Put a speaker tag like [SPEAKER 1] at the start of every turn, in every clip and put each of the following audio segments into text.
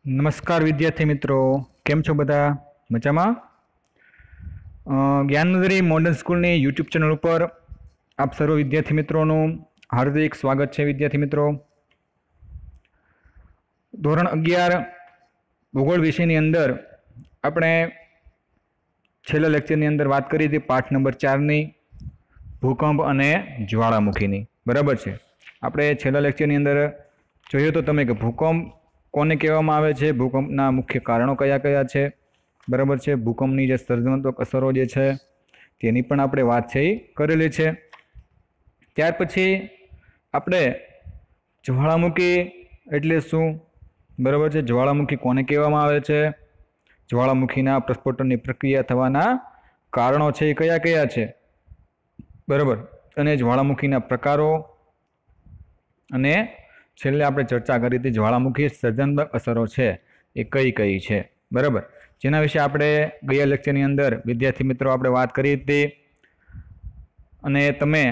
[SPEAKER 1] નમસ્કાર વિદ્યાર્થી મિત્રો, કેમ છો બધા? મજામાં? જ્ઞાનનગરી મોડર્ન સ્કૂલની યુટ્યુબ ચેનલ ઉપર આપ સર્વ વિદ્યાર્થી મિત્રોનું હાર્દિક સ્વાગત છે. વિદ્યાર્થી મિત્રો, ધોરણ 11 ભૂગોળ વિષયની અંદર આપણે છેલ્લા લેક્ચરની અંદર વાત કરી હતી પાઠ નંબર 4ની ભૂકંપ અને જ્વાળામુખીની. બરાબર છે. આપણે છેલ્લા લેક્ચરની અંદર જોયું તો તમે કે ભૂકંપ કોને કહેવામાં આવે છે, ભૂકંપના મુખ્ય કારણો કયા કયા છે. બરાબર છે. ભૂકંપની જે સર્જનાત્મક અસરો જે છે તેની પણ આપણે વાત છે એ કરેલી છે. ત્યાર પછી આપણે જ્વાળામુખી એટલે શું, બરાબર છે, જ્વાળામુખી કોને કહેવામાં આવે છે, જ્વાળામુખીના પ્રસ્ફોટનની પ્રક્રિયા થવાના કારણો છે એ કયા કયા છે, બરાબર, અને જ્વાળામુખીના પ્રકારો, અને છેલ્લે આપણે ચર્ચા કરી હતી જ્વાળામુખી સર્જનાત્મક અસરો છે એ કઈ કઈ છે. બરાબર, જેના વિશે આપણે ગયા લેક્ચરની અંદર વિદ્યાર્થી મિત્રો આપણે વાત કરી હતી, અને તમે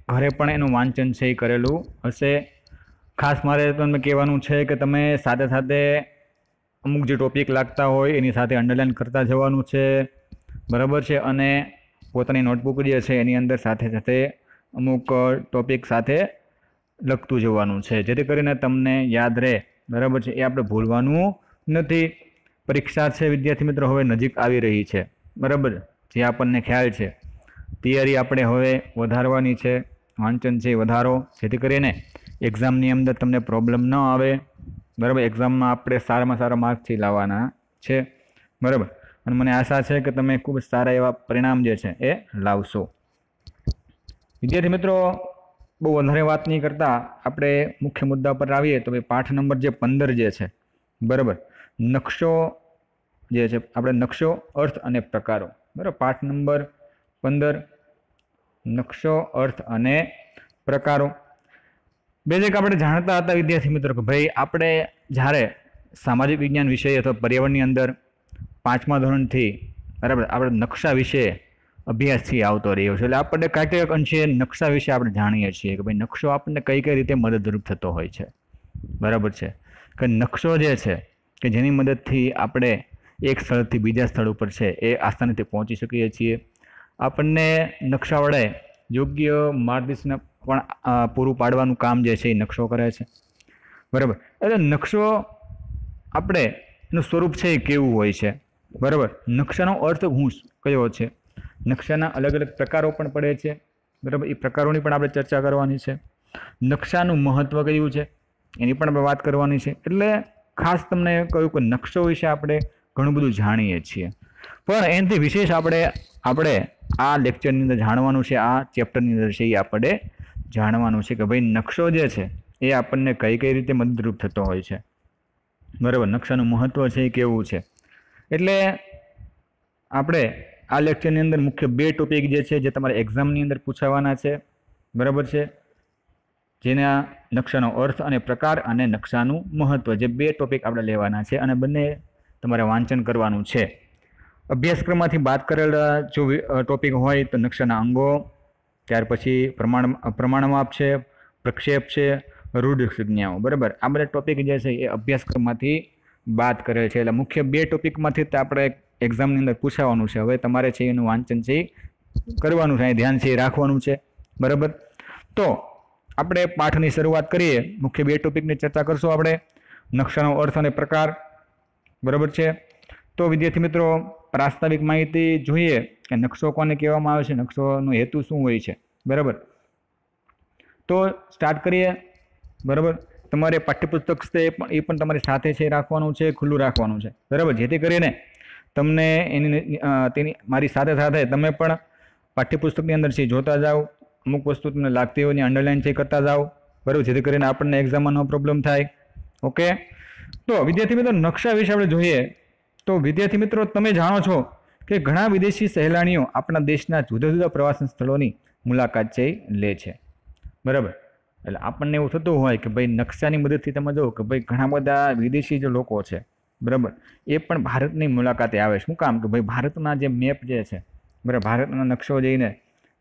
[SPEAKER 1] ઘરે પણ એનું વાંચન છે એ કરેલું હશે. ખાસ મારે તમને કહેવાનું છે કે તમે સાથે સાથે અમુક જે ટોપિક લાગતા હોય એની સાથે અંડરલાઇન કરતા જવાનું છે. બરાબર છે. અને પોતાની નોટબુક જે છે એની અંદર સાથે સાથે અમુક ટોપિક સાથે લખતું જવાનું છે, જેથી કરીને તમને યાદ રહે. બરાબર છે. એ આપણે ભૂલવાનું નથી. પરીક્ષા છે વિદ્યાર્થી મિત્રો હવે નજીક આવી રહી છે. બરાબર, જે આપણને ખ્યાલ છે. તૈયારી આપણે હવે વધારવાની છે, વાંચન છે વધારો, જેથી કરીને એક્ઝામની અંદર તમને પ્રોબ્લેમ ન આવે. બરાબર, એક્ઝામમાં આપણે સારામાં સારા માર્ક્સથી લાવવાના છે. બરાબર, અને મને આશા છે કે તમે ખૂબ સારા એવા પરિણામ જે છે એ લાવશો. વિદ્યાર્થી મિત્રો, બહુ વધારે વાત નહીં કરતા આપણે મુખ્ય મુદ્દા પર આવીએ તો ભાઈ પાઠ નંબર જે 15 જે છે, બરાબર, નકશો જે છે, આપણે નકશો, અર્થ અને પ્રકારો. બરાબર, પાઠ નંબર 15 નકશો, અર્થ અને પ્રકારો. બેઝિક આપણે જાણતા હતા વિદ્યાર્થી મિત્રો કે ભાઈ આપણે જ્યારે સામાજિક વિજ્ઞાન વિષય અથવા પર્યાવરણની અંદર 5મા ધોરણથી, બરાબર, આપણે નકશા વિશે અભ્યાસથી આવતો રહ્યો છે. એટલે આપણને કાંઈક અંશે નકશા વિશે આપણે જાણીએ છીએ કે ભાઈ નકશો આપણને કઈ કઈ રીતે મદદરૂપ થતો હોય છે. બરાબર છે, કે નકશો જે છે કે જેની મદદથી આપણે એક સ્થળથી બીજા સ્થળ ઉપર છે એ આસાનીથી પહોંચી શકીએ છીએ. આપણને નકશા વડે યોગ્ય માર્ગદર્શન પણ પૂરું પાડવાનું કામ જે છે એ નકશો કરે છે. બરાબર, એટલે નકશો આપણે એનું સ્વરૂપ છે એ કેવું હોય છે. બરાબર, નકશાનો અર્થ હું કયો છે, નકશાના અલગ અલગ પ્રકારો પણ પડે છે. બરાબર, એ પ્રકારોની પણ આપણે ચર્ચા કરવાની છે. નકશાનું મહત્ત્વ કયું છે એની પણ આપણે વાત કરવાની છે. એટલે ખાસ તમને કહ્યું કે નકશો વિશે આપણે ઘણું બધું જાણીએ છીએ, પણ એનાથી વિશેષ આપણે આ લેક્ચરની અંદર જાણવાનું છે, આ ચેપ્ટરની અંદર છે એ આપણે જાણવાનું છે કે ભાઈ નકશો જે છે એ આપણને કઈ કઈ રીતે મદદરૂપ થતો હોય છે. બરાબર, નકશાનું મહત્ત્વ છે એ કેવું છે. એટલે આપણે આ લેક્ચરની અંદર મુખ્ય 2 ટોપિક જે છે જે તમારે એક્ઝામની અંદર પૂછાવાના છે. બરાબર છે, જેના નકશાનો અર્થ અને પ્રકાર અને નકશાનું મહત્ત્વ, જે 2 ટોપિક આપણે લેવાના છે અને બંને તમારે વાંચન કરવાનું છે. અભ્યાસક્રમમાંથી બાદ કરેલા જો ટોપિક હોય તો નકશાના અંગો, ત્યાર પછી પ્રમાણમાપ છે, પ્રક્ષેપ છે, રૂઢ સંજ્ઞાઓ. બરાબર, આ બધા ટોપિક જે છે એ અભ્યાસક્રમમાંથી બાદ કરેલ છે. એટલે મુખ્ય 2 ટોપિકમાંથી જ આપણે એક્ઝામની અંદર પૂછાવાનું છે. હવે તમારે છે એનું વાંચન છે કરવાનું છે, ધ્યાન છે રાખવાનું છે. બરાબર, તો આપણે પાઠની શરૂઆત કરીએ. મુખ્ય 2 ટોપિકની ચર્ચા કરશું આપણે, નકશાનો અર્થ અને પ્રકાર. બરાબર છે. તો વિદ્યાર્થી મિત્રો, પ્રાસ્તાવિક માહિતી જોઈએ કે નકશો કોને કહેવામાં આવે છે, નકશોનો હેતુ શું હોય છે. બરાબર, તો સ્ટાર્ટ કરીએ. બરાબર, તમારે પાઠ્યપુસ્તક છે એ પણ તમારી સાથે છે રાખવાનું છે, ખુલ્લું રાખવાનું છે. બરાબર, જેથી કરીને તમને તેની મારી સાથે સાથે તમે પણ પાઠ્યપુસ્તકની અંદર છે જોતા જાઓ, અમુક વસ્તુ તમને લાગતી હોય ને અંડરલાઇન છે કરતા જાઓ. બરાબર, જેથી કરીને આપણને એક્ઝામમાં નો પ્રોબ્લેમ થાય. ઓકે, તો વિદ્યાર્થી મિત્રો નકશા વિશે આપણે જોઈએ તો વિદ્યાર્થી મિત્રો તમે જાણો છો કે ઘણા વિદેશી સહેલાણીઓ આપણા દેશના જુદા જુદા પ્રવાસન સ્થળોની મુલાકાત છે લે છે. બરાબર, એટલે આપણને એવું થતું હોય કે ભાઈ નકશાની મદદથી તમે જુઓ કે ભાઈ ઘણા બધા વિદેશી જે લોકો છે, બરાબર, એ પણ ભારતની મુલાકાતે આવે છે. શું કામ? કે ભાઈ ભારતના જે મેપ જે છે, બરાબર, ભારતનો નકશો જોઈને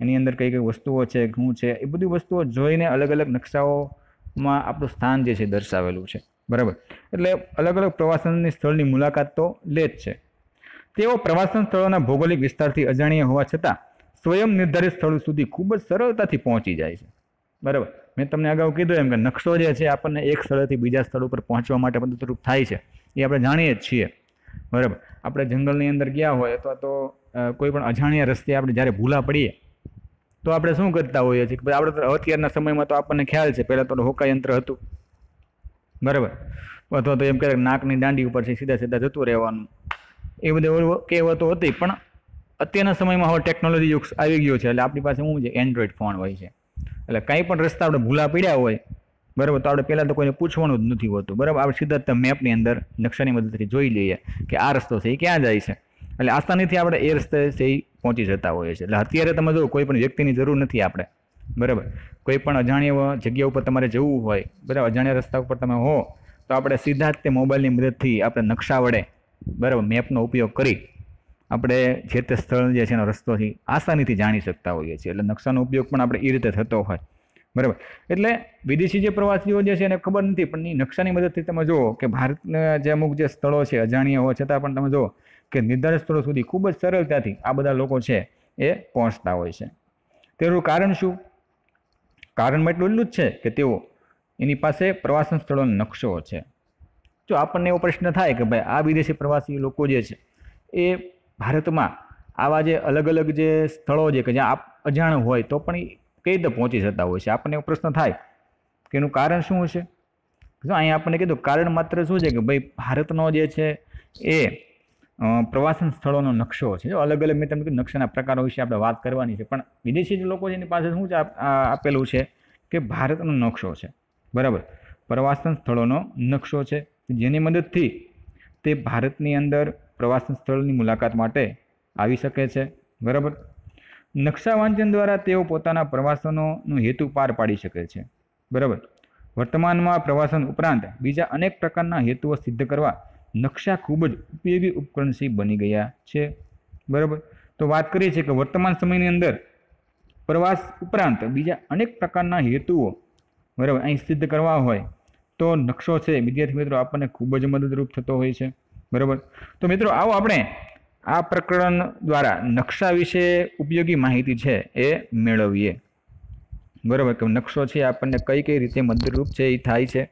[SPEAKER 1] એની અંદર કઈ કઈ વસ્તુઓ છે, શું છે, એ બધી વસ્તુઓ જોઈને અલગ અલગ નકશાઓમાં આપણું સ્થાન જે છે દર્શાવેલું છે. બરાબર. એટલે અલગ અલગ પ્રવાસનની સ્થળની મુલાકાત તો લે જ છે. તેઓ પ્રવાસન સ્થળોના ભૌગોલિક વિસ્તારથી અજાણ્યા હોવા છતાં સ્વયં નિર્ધારિત સ્થળો સુધી ખૂબ જ સરળતાથી પહોંચી જાય છે. બરાબર. મેં તમને અગાઉ કીધું એમ કે નકશો જે છે આપણને એક સ્થળેથી બીજા સ્થળ ઉપર પહોંચવા માટે મદદરૂપ થાય છે, એ આપણે જાણીએ જ છીએ. બરાબર. આપણે જંગલની અંદર ગયા હોય અથવા તો કોઈ પણ અજાણ્યા રસ્તે આપણે જ્યારે ભૂલા પડીએ તો આપણે શું કરતા હોઈએ છીએ કે આપણે અત્યારના સમયમાં તો આપણને ખ્યાલ છે, પહેલાં તો હોકા યંત્ર હતું. બરાબર. અથવા તો એમ કહે નાકની દાંડી ઉપર છે સીધા સીધા જતું રહેવાનું, એ બધી કહેવતો હતી. પણ અત્યારના સમયમાં હવે ટેકનોલોજી યુગ આવી ગયો છે, એટલે આપણી પાસે શું છે, એન્ડ્રોઈડ ફોન હોય છે. એટલે કંઈ પણ રસ્તા આપણે ભૂલા પડ્યા હોય, બરાબર, તો આપણે પહેલાં તો કોઈને પૂછવાનું જ નથી હોતું. બરાબર. આપણે સીધા મેપની અંદર નકશાની મદદથી જોઈ લઈએ કે આ રસ્તો છે એ ક્યાં જાય છે, એટલે આસાનીથી આપણે એ રસ્તે છે એ પહોંચી જતા હોઈએ છીએ. એટલે અત્યારે તમે જો કોઈ પણ વ્યક્તિની જરૂર નથી આપણે. બરાબર. કોઈ પણ અજાણ્યા જગ્યા ઉપર તમારે જવું હોય, બરાબર, અજાણ્યા રસ્તા ઉપર તમે હો, તો આપણે સીધા જ તે મોબાઈલની મદદથી આપણે નકશા વડે, બરાબર, મેપનો ઉપયોગ કરી આપણે જે તે સ્થળ જે છે એનો રસ્તોથી આસાનીથી જાણી શકતા હોઈએ છીએ. એટલે નકશાનો ઉપયોગ પણ આપણે એ રીતે થતો હોય. બરાબર. એટલે વિદેશી જે પ્રવાસીઓ જે છે એને ખબર નથી, પણ એ નકશાની મદદથી તમે જુઓ કે ભારતના જે અમુક જે સ્થળો છે અજાણ્યા હોવા છતાં પણ તમે જુઓ કે નિર્ધારિત સ્થળો સુધી ખૂબ જ સરળતાથી આ બધા લોકો છે એ પહોંચતા હોય છે. તેનું કારણ શું? કારણમાં એટલું જ છે કે તેઓ એની પાસે પ્રવાસન સ્થળોનો નકશો છે. જો આપણને એવો પ્રશ્ન થાય કે ભાઈ આ વિદેશી પ્રવાસી લોકો જે છે એ ભારતમાં આવા જે અલગ અલગ જે સ્થળો છે કે જ્યાં અજાણ હોય તો પણ કઈ રીતે પહોંચી જતા હોય છે, આપણને એવો પ્રશ્ન થાય કે એનું કારણ શું હશે? જો અહીંયા આપણને કીધું કારણ માત્ર શું છે કે ભાઈ ભારતનો જે છે એ પ્રવાસન સ્થળોનો નકશો છે. જો અલગ અલગ મેં તમને કીધું નકશાના પ્રકારો વિશે આપણે વાત કરવાની છે, પણ વિદેશી જે લોકો છે એની પાસે શું છે આપેલું છે કે ભારતનો નકશો છે. બરાબર. પ્રવાસન સ્થળોનો નકશો છે, જેની મદદથી તે ભારતની અંદર પ્રવાસન સ્થળની મુલાકાત માટે આવી શકે છે. બરાબર. નકશા વાંચન દ્વારા તેઓ પોતાના પ્રવાસનનો હેતુ પાર પાડી શકે છે. બરાબર. વર્તમાનમાં પ્રવાસન ઉપરાંત બીજા અનેક પ્રકારના હેતુઓ સિદ્ધ કરવા નકશા ખૂબ જ ઉપયોગી ઉપકરણ બની ગયા છે. બરાબર. તો વાત કરીએ છીએ કે વર્તમાન સમયની અંદર પ્રવાસ ઉપરાંત બીજા અનેક પ્રકારના હેતુઓ, બરાબર, અહીં સિદ્ધ કરવા હોય તો નકશો છે વિદ્યાર્થી મિત્રો આપણને ખૂબ જ મદદરૂપ થતો હોય છે. બરાબર. તો મિત્રો આવો આપણે આ પ્રકરણ દ્વારા નકશા વિશે ઉપયોગી માહિતી છે એ મેળવીએ. બરાબર. કે નકશો છે આપણને કઈ કઈ રીતે મદદરૂપ છે એ થાય છે.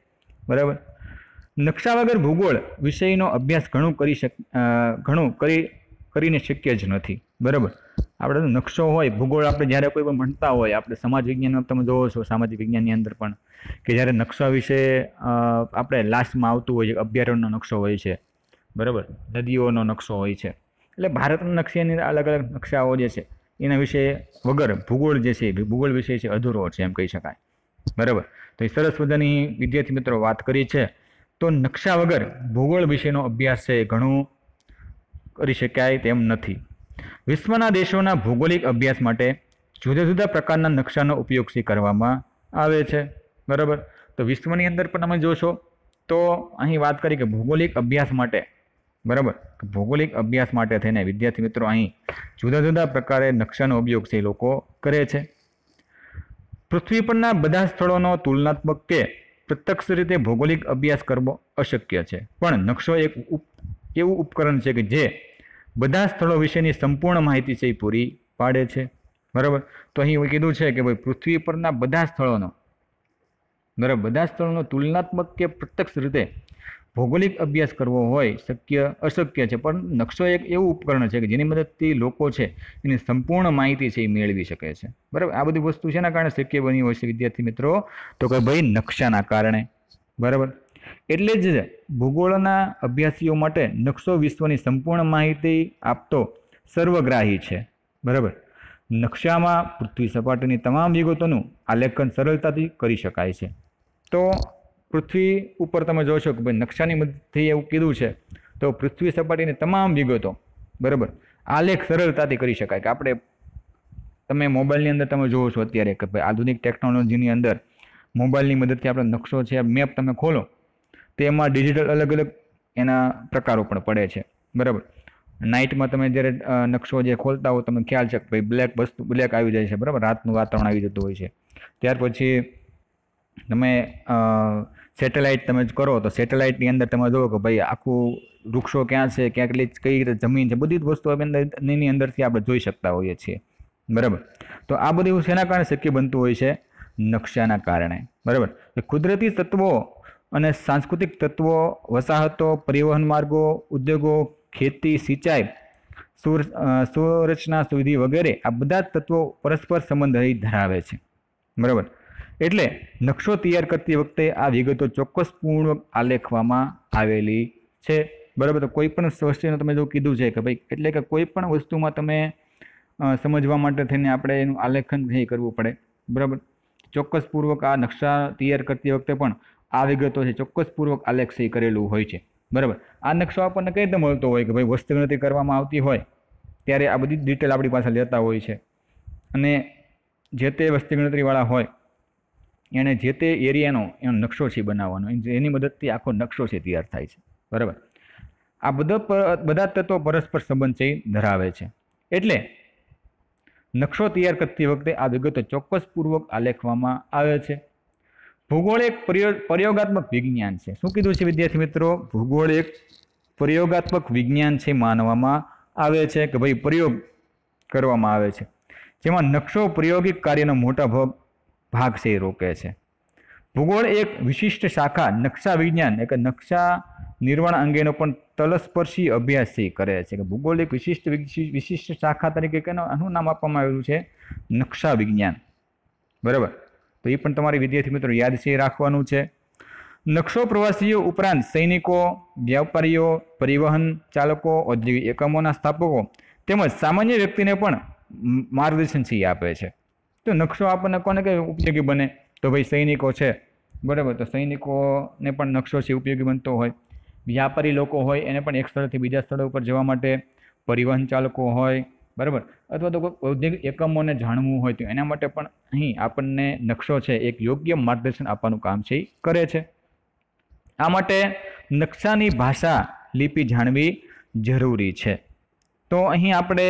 [SPEAKER 1] બરાબર. નકશા વગર ભૂગોળ વિષયનો અભ્યાસ ઘણું કરીને શક્ય જ નથી. બરાબર. આપણે નકશો હોય, ભૂગોળ આપણે જ્યારે કોઈ પણ ભણતા હોય, આપણે સમાજ વિજ્ઞાનમાં તમે જોવો છો સામાજિક વિજ્ઞાનની અંદર પણ કે જ્યારે નકશા વિશે આપણે લાસ્ટમાં આવતું હોય છે, અભયારણ્યનો નકશો હોય છે, બરાબર, નદીઓનો નકશો હોય છે. એટલે ભારતના નકશાની અલગ અલગ નકશાઓ જે છે એના વિશે વગર ભૂગોળ જે છે ભૂગોળ વિષય છે અધૂરો છે એમ કહી શકાય. બરાબર. તો એ સરસ મજાની વિદ્યાર્થી મિત્રો વાત કરી છે. તો નકશા વગર ભૂગોળ વિશેનો અભ્યાસ છે ઘણું કરી શકાય તેમ નથી. વિશ્વના દેશોના ભૌગોલિક અભ્યાસ માટે જુદા જુદા પ્રકારના નકશાનો ઉપયોગ કરવામાં આવે છે. બરાબર. તો વિશ્વની અંદર પણ તમે જોશો તો અહીં વાત કરી કે ભૌગોલિક અભ્યાસ માટે, બરાબર, ભૌગોલિક અભ્યાસ માટે થઈને વિદ્યાર્થી મિત્રો અહીં જુદા જુદા પ્રકારે નકશાનો ઉપયોગ છે એ લોકો કરે છે. પૃથ્વી પરના બધા સ્થળોનો તુલનાત્મક કે પ્રત્યક્ષ રીતે ભૌગોલિક અભ્યાસ કરવો અશક્ય છે, પણ નકશો એક એવું ઉપકરણ છે કે જે બધા સ્થળો વિશેની સંપૂર્ણ માહિતી છે એ પૂરી પાડે છે. બરાબર. તો અહીં કીધું છે કે ભાઈ પૃથ્વી પરના બધા સ્થળોનો, બરાબર, બધા સ્થળોનો તુલનાત્મક કે પ્રત્યક્ષ રીતે ભૌગોલિક અભ્યાસ કરવો હોય અશક્ય છે, પણ નકશો એક એવું ઉપકરણ છે કે જેની મદદથી લોકો છે એની સંપૂર્ણ માહિતી છે એ મેળવી શકે છે. બરાબર. આ બધી વસ્તુ શેના કારણે શક્ય બની હોય છે વિદ્યાર્થી મિત્રો? તો કે ભાઈ નકશાના કારણે. બરાબર. એટલે જ ભૂગોળના અભ્યાસીઓ માટે નકશો વિશ્વની સંપૂર્ણ માહિતી આપતો સર્વગ્રાહી છે. બરાબર. નકશામાં પૃથ્વી સપાટીની તમામ વિગતોનું આલેખન સરળતાથી કરી શકાય છે. તો પૃથ્વી ઉપર તમે જોશો કે ભાઈ નકશાની મદદથી એવું કીધું છે તો પૃથ્વી સપાટીની તમામ વિગતો, બરાબર, આલેખ સરળતાથી કરી શકાય. કે આપણે તમે મોબાઈલની અંદર તમે જોવો છો અત્યારે કે ભાઈ આધુનિક ટેકનોલોજીની અંદર મોબાઈલની મદદથી આપણે નકશો છે મેપ તમે ખોલો તો એમાં ડિજિટલ અલગ અલગ એના પ્રકારો પણ પડે છે. બરાબર. નાઇટમાં તમે જ્યારે નકશો જે ખોલતા હો તમને ખ્યાલ છે કે ભાઈ બ્લેક આવી જાય છે. બરાબર. રાતનું વાતાવરણ આવી જતું હોય છે. ત્યાર પછી તમે સેટેલાઇટ તમે કરો તો સેટેલાઇટની અંદર તમે જુઓ કે ભાઈ આખું વૃક્ષો ક્યાં છે, ક્યાં કઈ રીતે જમીન છે, બધી જ વસ્તુ એની અંદરથી આપણે જોઈ શકતા હોઈએ છીએ, બરાબર. તો આ બધું શેના કારણે શક્ય બનતું હોય છે? નકશાના કારણે, બરાબર. કુદરતી તત્વો અને સાંસ્કૃતિક તત્વો, વસાહતો, પરિવહન માર્ગો, ઉદ્યોગો, ખેતી, સિંચાઈ, સંરચના સુવિધિ વગેરે આ બધા તત્વો પરસ્પર સંબંધ ધરાવે છે, બરાબર. એટલે નકશો તૈયાર કરતી વખતે આ વિગતો ચોક્કસપૂર્વક આલેખવામાં આવેલી છે, બરાબર. તો કોઈ પણ વસ્તુને તમે જો કીધું છે કે ભાઈ એટલે કે કોઈ પણ વસ્તુમાં તમે સમજવા માટે થઈને આપણે એનું આલેખન નહીં કરવું પડે, બરાબર. ચોક્કસપૂર્વક આ નકશા તૈયાર કરતી વખતે પણ આ વિગતો છે ચોક્કસપૂર્વક આલેખ સહી કરેલું હોય છે, બરાબર. આ નકશો આપણને કઈ રીતે મળતો હોય કે ભાઈ વસ્તી ગણતરી કરવામાં આવતી હોય ત્યારે આ બધી ડિટેલ આપણી પાસે લેતા હોય છે, અને જે તે વસ્તી ગણતરીવાળા હોય એને જે તે એરિયાનો એનો નકશો છે બનાવવાનો, એની મદદથી આખો નકશો છે તૈયાર થાય છે, બરાબર. આ બધા તત્વો પરસ્પર સંબંધ છે ધરાવે છે. એટલે નકશો તૈયાર કરતી વખતે આ વિગતો ચોક્કસપૂર્વક આલેખવામાં આવે છે. ભૂગોળ એક પ્રયોગાત્મક વિજ્ઞાન છે. શું કીધું છે વિદ્યાર્થી મિત્રો? ભૂગોળ એક પ્રયોગાત્મક વિજ્ઞાન છે માનવામાં આવે છે કે ભાઈ પ્રયોગ કરવામાં આવે છે, જેમાં નકશો પ્રાયોગિક કાર્યનો મોટા ભાગ છે એ રોકે છે. ભૂગોળ એક વિશિષ્ટ શાખા નકશા વિજ્ઞાન એટલે નકશા નિર્માણ અંગેનો પણ તલસ્પર્શી અભ્યાસ કરે છે. કે ભૂગોળ એક વિશિષ્ટ શાખા તરીકે આનું નામ આપવામાં આવેલું છે નકશા વિજ્ઞાન, બરાબર. તો એ પણ તમારી વિદ્યાર્થી મિત્રો યાદ છે રાખવાનું છે. નકશો પ્રવાસીઓ ઉપરાંત સૈનિકો, વ્યાપારીઓ, પરિવહન ચાલકો, ઔદ્યોગિક એકમોના સ્થાપકો તેમજ સામાન્ય વ્યક્તિને પણ માર્ગદર્શન આપે છે. તો નકશો આપણને કોને કઈ ઉપયોગી બને? તો ભાઈ સૈનિકો છે, બરાબર. તો સૈનિકોને પણ નકશો છે ઉપયોગી બનતો હોય. વ્યાપારી લોકો હોય એને પણ એક સ્થળથી બીજા સ્થળો ઉપર જવા માટે, પરિવહન ચાલકો હોય, બરાબર, અથવા તો કોઈ ઔદ્યોગિક એકમોને જાણવું હોય તો એના માટે પણ અહીં આપણને નકશો છે એક યોગ્ય માર્ગદર્શન આપવાનું કામ છે કરે છે. આ માટે નકશાની ભાષા લિપિ જાણવી જરૂરી છે. તો અહીં આપણે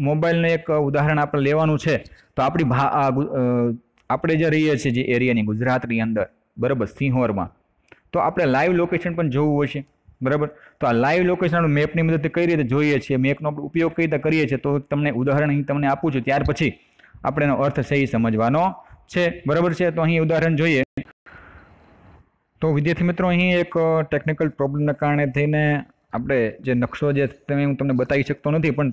[SPEAKER 1] મોબાઈલનું એક ઉદાહરણ આપણે લેવાનું છે. તો આપણે જે રહીએ છીએ જે એરિયાની ગુજરાતની અંદર, બરાબર, સિંહોરમાં, તો આપણે લાઈવ લોકેશન પણ જોવું હોય છે, બરાબર. તો આ લાઈવ લોકેશન મેપની મદદથી કઈ રીતે જોઈએ છીએ, મેપનો ઉપયોગ કઈ રીતે કરીએ છીએ, તો તમને ઉદાહરણ અહીં તમને આપું છું, ત્યાર પછી આપણે એનો અર્થ સહી સમજવાનો છે, બરાબર છે. તો અહીં ઉદાહરણ જોઈએ. તો વિદ્યાર્થી મિત્રો અહીં એક ટેકનિકલ પ્રોબ્લેમના કારણે થઈને આપણે જે નકશો જે હું તમને બતાવી શકતો નથી, પણ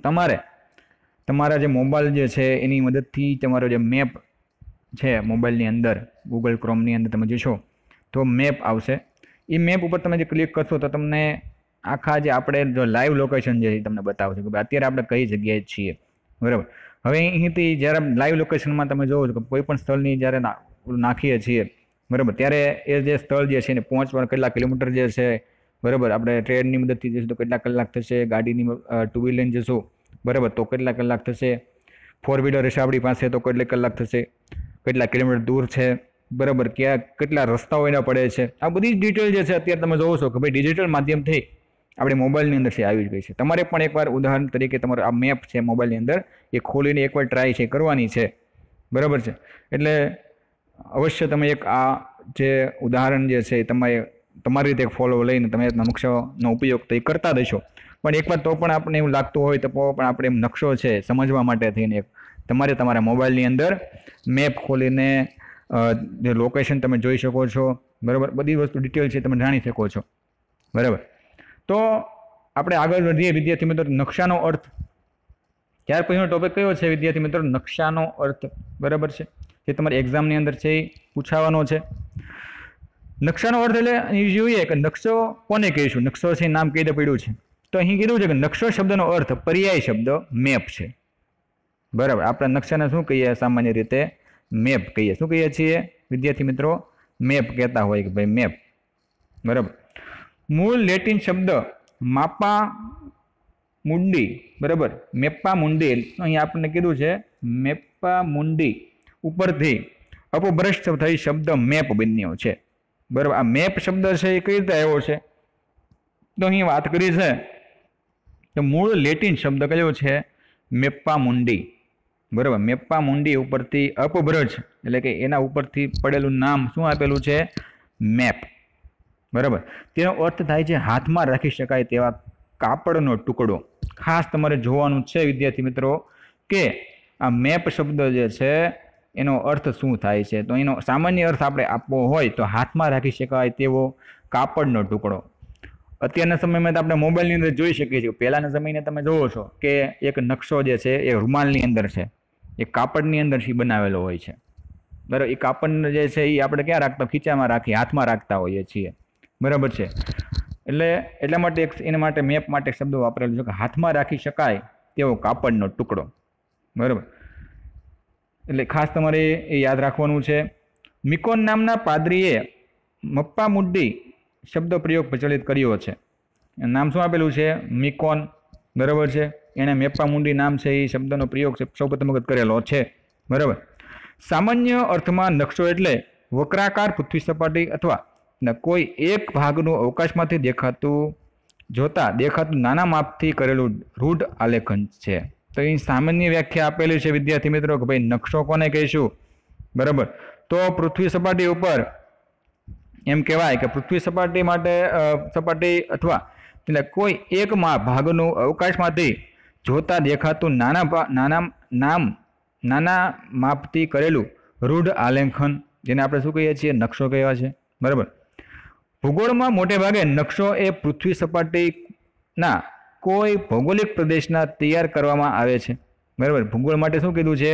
[SPEAKER 1] તમારા જે મોબાઈલ જે છે એની મદદથી તમારો જે મેપ છે મોબાઈલની અંદર ગૂગલ ક્રોમની અંદર તમે જોશો તો મેપ આવશે. એ મેપ ઉપર તમે જે ક્લિક કરશો તો તમને આખા જે આપણે જો લાઈવ લોકેશન જે તમને બતાવશે કે અત્યારે આપણે કઈ જગ્યાએ છીએ, બરાબર. હવે અહીંથી જ્યારે લાઈવ લોકેશનમાં તમે જોવો છો કે કોઈ પણ સ્થળની જ્યારે નાખીએ છીએ, બરાબર, ત્યારે એ જે સ્થળ જે છે એને પહોંચવા કેટલા કિલોમીટર જે છે, બરાબર, આપણે ટ્રેનની મદદથી જઈશું તો કેટલા કલાક થશે, ગાડીની ટુ વ્હીલર લઈને જશું, બરાબર, તો કેટલા કલાક થશે, ફોર વ્હીલર હશે આપણી પાસે તો કેટલા કલાક થશે, કેટલા કિલોમીટર દૂર છે, બરાબર, કેટલા રસ્તાઓ એના પડે છે. આ બધી જ ડિટેલ જે છે અત્યારે તમે જોવો છો કે ભાઈ ડિજિટલ માધ્યમથી આપણે મોબાઈલની અંદર છે આવી જ ગઈ છે. તમારે પણ એકવાર ઉદાહરણ તરીકે તમારો આ મેપ છે મોબાઈલની અંદર એ ખોલીને એકવાર ટ્રાય છે કરવાની છે, બરાબર છે. એટલે અવશ્ય તમે એક આ જે ઉદાહરણ જે છે તમારી રીતે ફોલો લઈને તમે નકશાનો ઉપયોગ તો એ કરતા દેશો. પણ એકવાર તો પણ આપણે એવું લાગતું હોય તો પણ આપણે એમ નકશો છે સમજવા માટે થઈને તમારા મોબાઈલની અંદર મેપ ખોલીને જે લોકેશન તમે જોઈ શકો છો, બરાબર, બધી વસ્તુ ડિટેલ છે તમે જાણી શકો છો, બરાબર. તો આપણે આગળ વધીએ વિદ્યાર્થી મિત્રો. નકશાનો અર્થ ત્યાર પછીનો ટોપિક કયો છે વિદ્યાર્થી મિત્રો? નકશાનો અર્થ, બરાબર છે, જે તમારી એક્ઝામની અંદર છે એ પૂછાવાનો છે. નકશાનો અર્થ એટલે અહીં જોઈએ કે નકશો કોને કહીશું, નકશો છે નામ કઈ રીતે પડ્યું છે. તો અહીં કીધું છે કે નકશો શબ્દનો અર્થ પર્યાય શબ્દ મેપ છે, બરાબર. આપણે નકશાને શું કહીએ? સામાન્ય રીતે મેપ કહીએ. શું કહીએ છીએ વિદ્યાર્થી મિત્રો? મેપ કહેતા હોય કે ભાઈ મેપ, બરાબર. મૂળ લેટિન શબ્દ માપા મુંડી, બરાબર, મેપ્પા મુંડી, અહીં આપણને કીધું છે મેપ્પા મુંડી ઉપરથી અપભ્રષ્ટ થઈ શબ્દ મેપ બન્યો છે, બરાબર. આ મેપ શબ્દ છે એ કઈ રીતે આવ્યો છે? તો અહીં વાત કરી છે તો મૂળ લેટિન શબ્દ કયો છે? મેપ્પા મુંડી, बराबर। मेप्पा मुंडी उपरथी अपभ्रज એટલે કે એના ઉપરથી પડેલું નામ શું આપેલું છે? મેપ। બરાબર। તેનો અર્થ થાય છે હાથમાં રાખી શકાય તેવા કાપડનો ટુકડો। ખાસ તમારે જોવાનું છે વિદ્યાર્થી મિત્રો કે આ મેપ શબ્દ જે છે એનો અર્થ શું થાય છે। તો એનો સામાન્ય અર્થ આપણે આપવો હોય તો હાથમાં રાખી શકાય તેવો કાપડનો ટુકડો। અત્યારના સમયમાં તો આપણે મોબાઈલની અંદર જોઈ શકીએ છીએ। પહેલાના સમયને તમે જોવો છો કે એક નકશો જે છે એ રૂમાલની અંદર છે, એ કાપડની અંદરથી બનાવેલો હોય છે। બરાબર। એ કાપડ જે છે એ આપણે ક્યાં રાખતા? ખીચામાં રાખી, હાથમાં રાખતા હોઈએ છીએ। બરાબર છે। એટલે એટલા માટે એના માટે મેપ માટે શબ્દ વાપરેલો છે કે હાથમાં રાખી શકાય તેવો કાપડનો ટુકડો। બરાબર। એટલે ખાસ તમારે એ યાદ રાખવાનું છે। મિકોન નામના પાદરીએ મપ્પા મુંડી શબ્દ પ્રયોગ પ્રચલિત કર્યો છે। નામ શું આપેલું છે? મિકોન। બરાબર છે। એને મેપ્પા મુંડી નામ છે એ શબ્દનો પ્રયોગ સૌપ્રથમ વખત કરેલો છે। બરાબર। સામાન્ય અર્થમાં નકશો એટલે વક્રાકાર પૃથ્વી સપાટી અથવા કોઈ એક ભાગનું અવકાશમાંથી દેખાતું નાના માપથી કરેલું રૂઢ આલેખન છે। તો એ સામાન્ય વ્યાખ્યા આપેલી છે વિદ્યાર્થી મિત્રો કે ભાઈ નકશો કોને કહીશું? બરાબર। તો પૃથ્વી સપાટી ઉપર એમ કહેવાય કે પૃથ્વી સપાટી માટે સપાટી અથવા એટલે કોઈ એક ભાગનું અવકાશમાંથી જોતા દેખાતું નાના માપથી કરેલું રૂઢ આલેખન, જેને આપણે શું કહીએ છીએ? નકશો કહેવાય છે। બરાબર। ભૂગોળમાં મોટે ભાગે નકશો એ પૃથ્વી સપાટીના કોઈ ભૌગોલિક પ્રદેશના તૈયાર કરવામાં આવે છે। બરાબર। ભૂગોળ માટે શું કીધું છે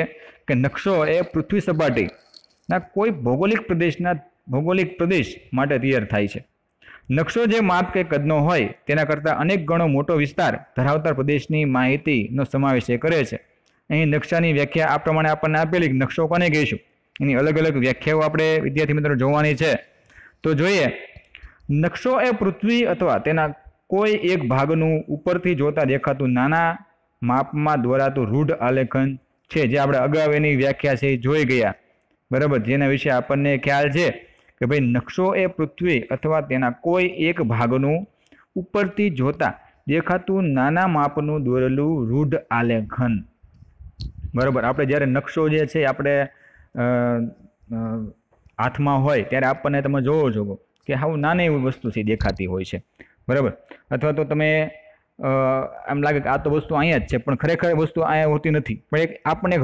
[SPEAKER 1] કે નકશો એ પૃથ્વી સપાટીના કોઈ ભૌગોલિક પ્રદેશ માટે તૈયાર થાય છે। નકશો જે માપ કે કદનો હોય તેના કરતાં અનેક ગણો મોટો વિસ્તાર ધરાવતા પ્રદેશની માહિતીનો સમાવેશ કરે છે। અહીં નકશાની વ્યાખ્યા આ પ્રમાણે આપણને આપેલી કે નકશો કોને કહીશું? એની અલગ અલગ વ્યાખ્યાઓ આપણે વિદ્યાર્થી મિત્રો જોવાની છે। તો જોઈએ, નકશો એ પૃથ્વી અથવા તેના કોઈ એક ભાગનું ઉપરથી જોતા દેખાતું નાના માપમાં દોરાતું રૂઢ આલેખન છે, જે આપણે અગાઉ એની વ્યાખ્યા છે એ જોઈ ગયા। બરાબર। જેના વિશે આપણને ખ્યાલ છે કે ભાઈ નકશો એ પૃથ્વી અથવા તેના કોઈ એક ભાગનું ઉપરથી જોતા દેખાતું નાના માપનું દોરેલું રૂઢ આલેખન। બરાબર। આપણે જ્યારે નકશો જે છે આપણે હાથમાં હોય ત્યારે આપણને તમે જોવો છો કે હાવ નાની એવી વસ્તુ છે દેખાતી હોય છે। બરાબર। અથવા તો તમે એમ લાગે કે આ તો વસ્તુ અહીંયા જ છે, પણ ખરેખર વસ્તુ અહીંયા હોતી નથી, પણ આપણને એક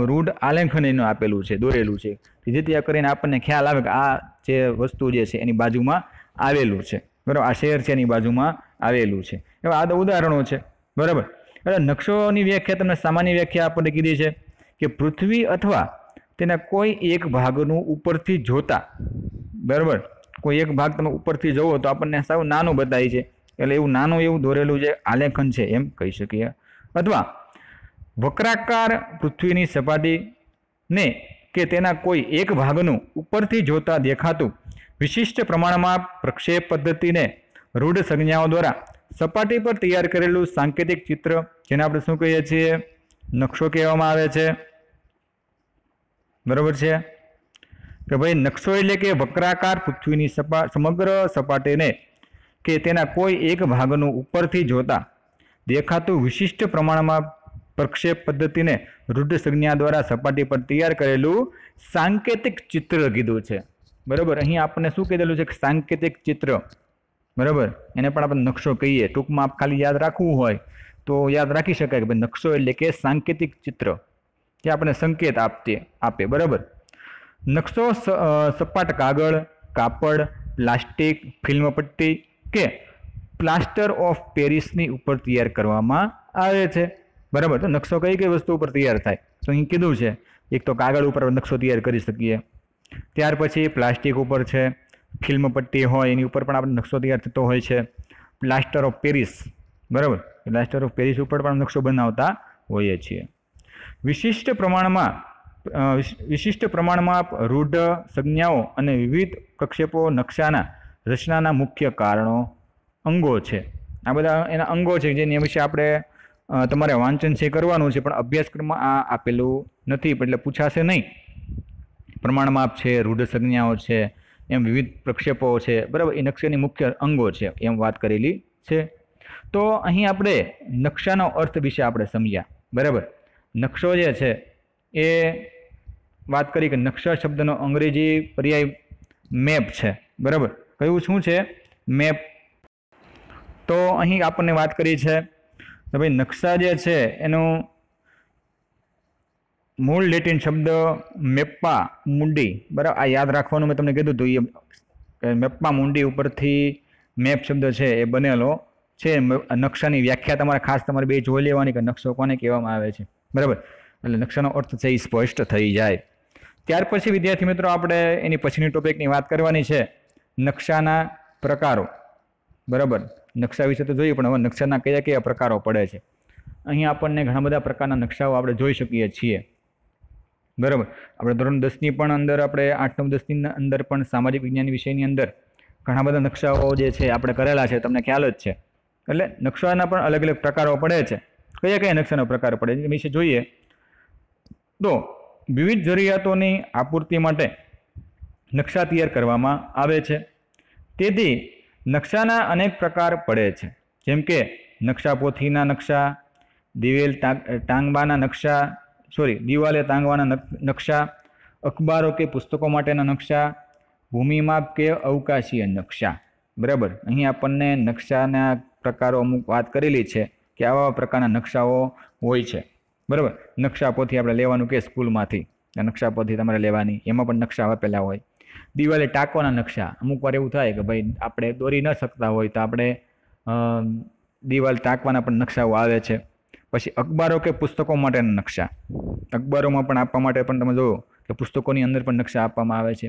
[SPEAKER 1] રૂઢ આલેખન એનું આપેલું છે, દોરેલું છે, જેથી કરીને આપણને ખ્યાલ આવે કે આ જે વસ્તુ જે છે એની બાજુમાં આવેલું છે। બરાબર। આ શહેર છે એની બાજુમાં આવેલું છે। એવા આ તો ઉદાહરણો છે। બરાબર। એટલે નકશોની વ્યાખ્યા તમને સામાન્ય વ્યાખ્યા આપણને કીધી છે કે પૃથ્વી અથવા તેના કોઈ એક ભાગનું ઉપરથી જોતા, બરાબર, કોઈ એક ભાગ તમે ઉપરથી જોવો તો આપણને સાવ નાનું બતાય છે, એટલે એવું નાનું એવું દોરેલું જે આલેખન છે એમ કહી શકીએ। અથવા વક્રાકાર પૃથ્વીની સપાટીને કે તેના કોઈ એક ભાગનું ઉપરથી જોતા દેખાતું વિશિષ્ટ પ્રમાણમાં પ્રક્ષેપ પદ્ધતિને રૂઢ સંજ્ઞાઓ દ્વારા સપાટી પર તૈયાર કરેલું સાંકેતિક ચિત્ર, જેને આપણે શું કહીએ છીએ? નકશો કહેવામાં આવે છે। બરાબર છે કે ભાઈ નકશો એટલે કે વક્રાકાર પૃથ્વીની સમગ્ર સપાટીને કે તેના કોઈ એક ભાગનું ઉપરથી જોતા દેખાતું વિશિષ્ટ પ્રમાણમાં પ્રક્ષેપ પદ્ધતિને રૂઢ સંજ્ઞા દ્વારા સપાટી પર તૈયાર કરેલું સાંકેતિક ચિત્ર કીધું છે। બરાબર। અહીં આપણને શું કીધેલું છે? સાંકેતિક ચિત્ર। બરાબર। એને પણ આપણે નકશો કહીએ। ટૂંકમાં ખાલી યાદ રાખવું હોય તો યાદ રાખી શકાય કે ભાઈ નકશો એટલે કે સાંકેતિક ચિત્ર, જે આપણે સંકેત આપે। બરાબર। નકશો સપાટ કાગળ, કાપડ, પ્લાસ્ટિક, ફિલ્મ પટ્ટી કે પ્લાસ્ટર ઓફ પેરિસની ઉપર તૈયાર કરવામાં આવે છે। બરાબર। તો નકશો કઈ કઈ વસ્તુ ઉપર તૈયાર થાય? તો અહીં કીધું છે એક તો કાગળ ઉપર નકશો તૈયાર કરી શકીએ, ત્યાર પછી પ્લાસ્ટિક ઉપર છે, ફિલ્મ પટ્ટી હોય એની ઉપર પણ આપણે નકશો તૈયાર થતો હોય છે, પ્લાસ્ટર ઓફ પેરિસ, બરાબર, પ્લાસ્ટર ઓફ પેરિસ ઉપર પણ નકશો બનાવતા હોઈએ છીએ। વિશિષ્ટ પ્રમાણમાં રૂઢ સંજ્ઞાઓ અને વિવિધ પ્રક્ષેપો નકશાના રચનાના મુખ્ય કારણો અંગો છે। આ બધા એના અંગો છે જેની વિશે આપણે તમારે વાંચન છે કરવાનું છે, પણ અભ્યાસક્રમમાં આ આપેલું નથી, એટલે પૂછાશે નહીં। પ્રમાણમાપ છે, રૂઢ સંજ્ઞાઓ છે, એમ વિવિધ પ્રક્ષેપો છે। બરાબર। એ નકશાની મુખ્ય અંગો છે એમ વાત કરેલી છે। તો અહીં આપણે નકશાનો અર્થ વિશે આપણે સમજ્યા। બરાબર। नक्शो जे छे ए बात करी कि नक्शा शब्दनो अंग्रेजी पर्याय मेप है। बराबर, कયું શું છે? મેપ। તો અહીં આપણને વાત કરી છે કે ભાઈ નકશા જે છે એનું મૂળ લેટિન શબ્દ મેપ્પા મુંડી। બરાબર, આ યાદ રાખવાનું મેં તમને કીધું હતું। એ મેપ્પા મુંડી ઉપરથી મેપ શબ્દ છે એ બનેલો છે। નકશાની વ્યાખ્યા તમારે ખાસ તમારે બે જોઈ લેવાની કે નકશો કોને કહેવામાં આવે છે। બરાબર, એટલે નકશાનો અર્થ છે એ સ્પષ્ટ થઈ જાય। ત્યાર પછી વિદ્યાર્થી મિત્રો આપણે એની પછીની ટોપિકની વાત કરવાની છે નકશાના પ્રકારો। બરાબર, નકશા વિશે તો જોઈએ, પણ હવે નકશાના કયા કયા પ્રકારો પડે છે। અહીં આપણને ઘણા બધા પ્રકારના નકશાઓ આપણે જોઈ શકીએ છીએ। બરાબર, આપણે ધોરણ 10ની પણ અંદર, આપણે 8, 9, 10ની અંદર પણ સામાજિક વિજ્ઞાન વિષયની અંદર ઘણા બધા નકશાઓ જે છે આપણે કરેલા છે, તમને ખ્યાલ જ છે। એટલે નકશાના પણ અલગ અલગ પ્રકારો પડે છે। કયા કયા નકશાના પ્રકારો પડે છે એ વિશે જોઈએ તો વિવિધ જરૂરિયાતોની આપૂર્તિ માટે નકશા તૈયાર કરવામાં આવે છે। તેથી નકશાના અનેક પ્રકાર પડે છે, જેમ કે નકશા પોથીના નકશા, દિવાલે ટાંગવાના નકશા, અખબારો કે પુસ્તકો માટેના નકશા, ભૂમિમાપ કે અવકાશીય નકશા। બરાબર, અહીં આપણને નકશાના પ્રકારો અમુક વાત કરેલી છે કે આવા પ્રકારના નકશાઓ હોય છે। બરાબર, નકશા પોથી આપણે લેવાનું કે સ્કૂલમાંથી નકશા પોથી તમારે લેવાની, એમાં પણ નકશા આપેલા હોય। દિવાલે ટાંકવાના નકશા, અમુક વાર એવું થાય કે ભાઈ આપણે દોરી ન શકતા હોય તો આપણે દિવાલ ટાંકવાના પણ નકશાઓ આવે છે। પછી અખબારો કે પુસ્તકો માટેના નકશા, અખબારોમાં પણ આપવા માટે પણ તમે જુઓ કે પુસ્તકોની અંદર પણ નકશા આપવામાં આવે છે।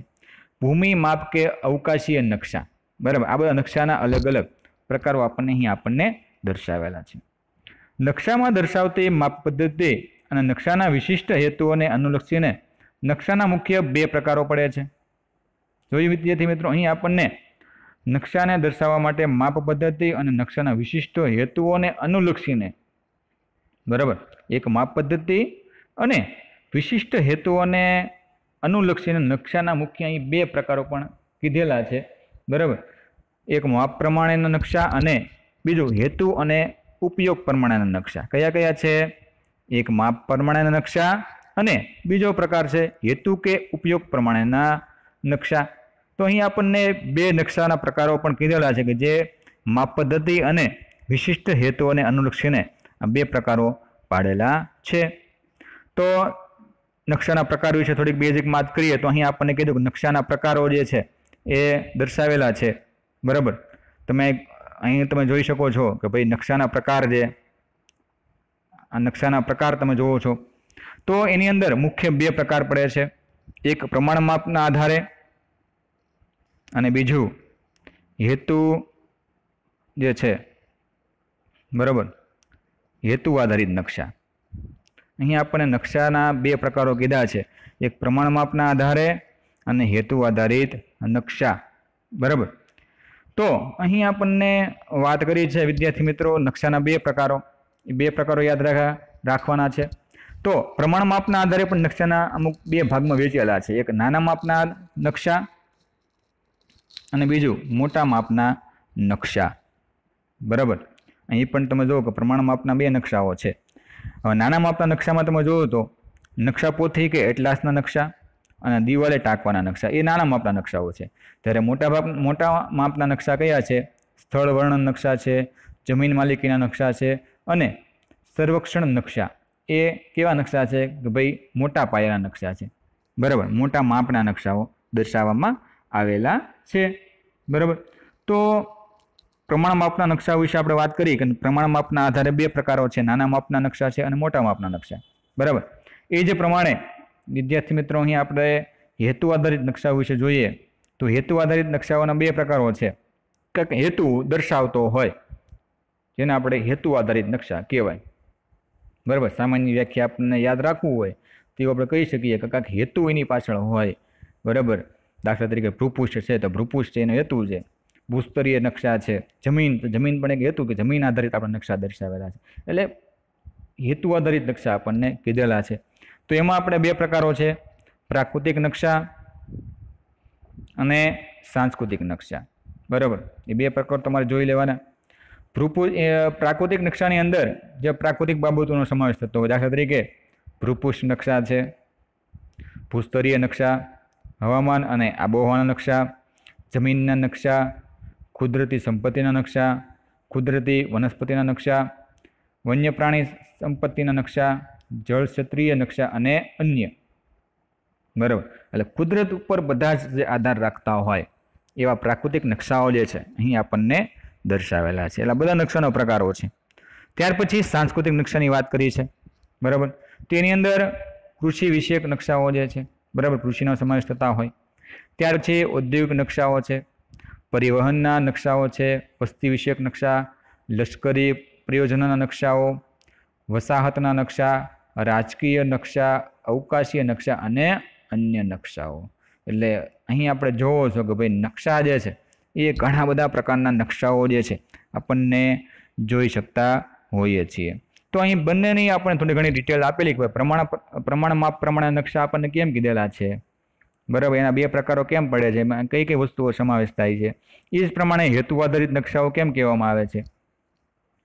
[SPEAKER 1] ભૂમિ માપ કે અવકાશીય નકશા। બરાબર, આ બધા નકશાના અલગ અલગ પ્રકારો આપણને દર્શાવેલા છે। નકશામાં દર્શાવતી માપ પદ્ધતિ અને નકશાના વિશિષ્ટ હેતુઓને અનુલક્ષીને નકશાના મુખ્ય બે પ્રકારો પડે છે। જોઈ વિદ્યાર્થી મિત્રો, અહીં આપણને નકશાને દર્શાવવા માટે માપ પદ્ધતિ અને નકશાના વિશિષ્ટ હેતુઓને અનુલક્ષીને, બરાબર, એક માપ પદ્ધતિ અને વિશિષ્ટ હેતુઓને અનુલક્ષીને નકશાના મુખ્ય અહીં બે પ્રકારો પણ કીધેલા છે। બરાબર, એક માપ પ્રમાણેના નકશા અને બીજું હેતુ અને ઉપયોગ પ્રમાણેના નકશા। કયા કયા છે? એક માપ પ્રમાણેના નકશા અને બીજો પ્રકાર છે હેતુ કે ઉપયોગ પ્રમાણેના નકશા। તો અહીં આપણને બે નકશાના પ્રકારો પણ કીધેલા છે કે જે માપ પદ્ધતિ અને વિશિષ્ટ હેતુઓને અનુલક્ષીને આ બે પ્રકારો પાડેલા છે। તો નકશાના પ્રકાર વિશે થોડીક બેઝિક વાત કરીએ તો અહીં આપણને કીધું કે નકશાના પ્રકારો જે છે એ દર્શાવેલા છે। બરાબર, અહીં તમે જોઈ શકો છો કે ભાઈ નકશાના પ્રકાર, જે આ નકશાના પ્રકાર તમે જોવો છો તો એની અંદર મુખ્ય બે પ્રકાર પડે છે। એક પ્રમાણ માપના આધારે અને બીજું હેતુ જે છે, બરાબર, હેતુ આધારિત નકશા। અહીં આપણને નકશાના બે પ્રકારો કીધા છે, એક પ્રમાણ માપના આધારે અને હેતુ આધારિત નકશા। બરાબર, તો અહીં આપણને વાત કરી છે વિદ્યાર્થી મિત્રો નકશાના બે પ્રકારો, એ બે પ્રકારો યાદ રાખવાના છે। તો પ્રમાણ માપના આધારે પણ નકશાના અમુક બે ભાગમાં વહેંચેલા છે, એક નાના માપના નકશા અને બીજું મોટા માપના નકશા। બરાબર, અહીં પણ તમે જુઓ કે પ્રમાણ માપના બે નકશાઓ છે। હવે નાના માપના નકશામાં તમે જુઓ તો નકશા પોથી કે એટલાસના નકશા અને દિવાલે ટાંકવાના નકશા એ નાના માપના નકશાઓ છે। ત્યારે મોટા માપના નકશા કયા છે? સ્થળ વર્ણન નકશા છે, જમીન માલિકીના નકશા છે અને સર્વેક્ષણ નકશા। એ કેવા નકશા છે કે ભાઈ મોટા પાયાના નકશા છે। બરાબર, મોટા માપના નકશાઓ દર્શાવવામાં આવેલા છે। બરાબર, તો પ્રમાણ માપના નકશા વિશે આપણે વાત કરી કે પ્રમાણ માપના આધારે બે પ્રકારો છે, નાના માપના નકશા છે અને મોટા માપના નકશા। બરાબર, એ જે પ્રમાણે વિદ્યાર્થી મિત્રો અહીં આપણે હેતુ આધારિત નકશા વિશે જોઈએ તો હેતુ આધારિત નકશાઓના બે પ્રકારો છે। કંઈક હેતુ દર્શાવતો હોય જેને આપણે હેતુ આધારિત નકશા કહેવાય। બરાબર, સામાન્ય વ્યાખ્યા આપણને યાદ રાખવું હોય તો આપણે કહી શકીએ કે કાંઈક હેતુ એની પાછળ હોય। બરાબર, દાખલા તરીકે ભૂપૃષ્ઠ છે તો ભૂપૃષ્ઠ એનો હેતુ છે। ભૂસ્તરીય નકશા છે, જમીન પણ એક હેતુ કે જમીન આધારિત આપણે નકશા દર્શાવેલા છે। એટલે હેતુ આધારિત નકશા આપણને કીધેલા છે। તો એમાં આપણે બે પ્રકારો છે, પ્રાકૃતિક નકશા અને સાંસ્કૃતિક નકશા। બરાબર, એ બે પ્રકાર તમારે જોઈ લેવાના। પ્રાકૃતિક નકશાની અંદર જે પ્રાકૃતિક બાબતોનો સમાવેશ થતો હોય, દાખલા તરીકે ભૂપૃષ્ઠ નકશા છે, ભૂસ્તરીય નકશા, હવામાન અને આબોહવાના નકશા, જમીનના નકશા, કુદરતી સંપત્તિના નકશા, કુદરતી વનસ્પતિના નકશા, વન્ય પ્રાણી સંપત્તિના નકશા, જળક્ષેત્રીય નકશા અને અન્ય. બરાબર, એટલે કુદરત ઉપર બધા જ જે આધાર રાખતા હોય એવા પ્રાકૃતિક નકશાઓ જે છે અહીં આપણને દર્શાવેલા છે. એટલે બધા નકશાનો પ્રકારો છે. ત્યાર પછી સાંસ્કૃતિક નકશાની વાત કરી છે. બરાબર, તેની અંદર કૃષિ વિષયક નકશાઓ જે છે, બરાબર, કૃષિનો સમાવેશ થતા હોય. ત્યાર પછી ઔદ્યોગિક નકશાઓ છે, પરિવહનના નકશાઓ છે, વસ્તી વિષયક નકશા, લશ્કરી પ્રયોજનોના નકશાઓ, વસાહતના નકશા, રાજકીય નકશા, અવકાશીય નકશા અને અન્ય નકશાઓ. એટલે અહીં આપણે જોવો છો કે ભાઈ નકશા જે છે એ ઘણા બધા પ્રકારના નકશાઓ જે છે આપણને જોઈ શકતા હોઈએ છીએ. તો અહીં બંનેની આપણે થોડી ઘણી ડિટેલ આપેલી કે પ્રમાણ માપ પ્રમાણે નકશા આપણને કેમ કીધેલા છે, બરાબર, એના બે પ્રકારો કેમ પડે છે, એમાં કઈ કઈ વસ્તુઓ સમાવેશ થાય છે, એ જ પ્રમાણે હેતુ આધારિત નકશાઓ કેમ કહેવામાં આવે છે,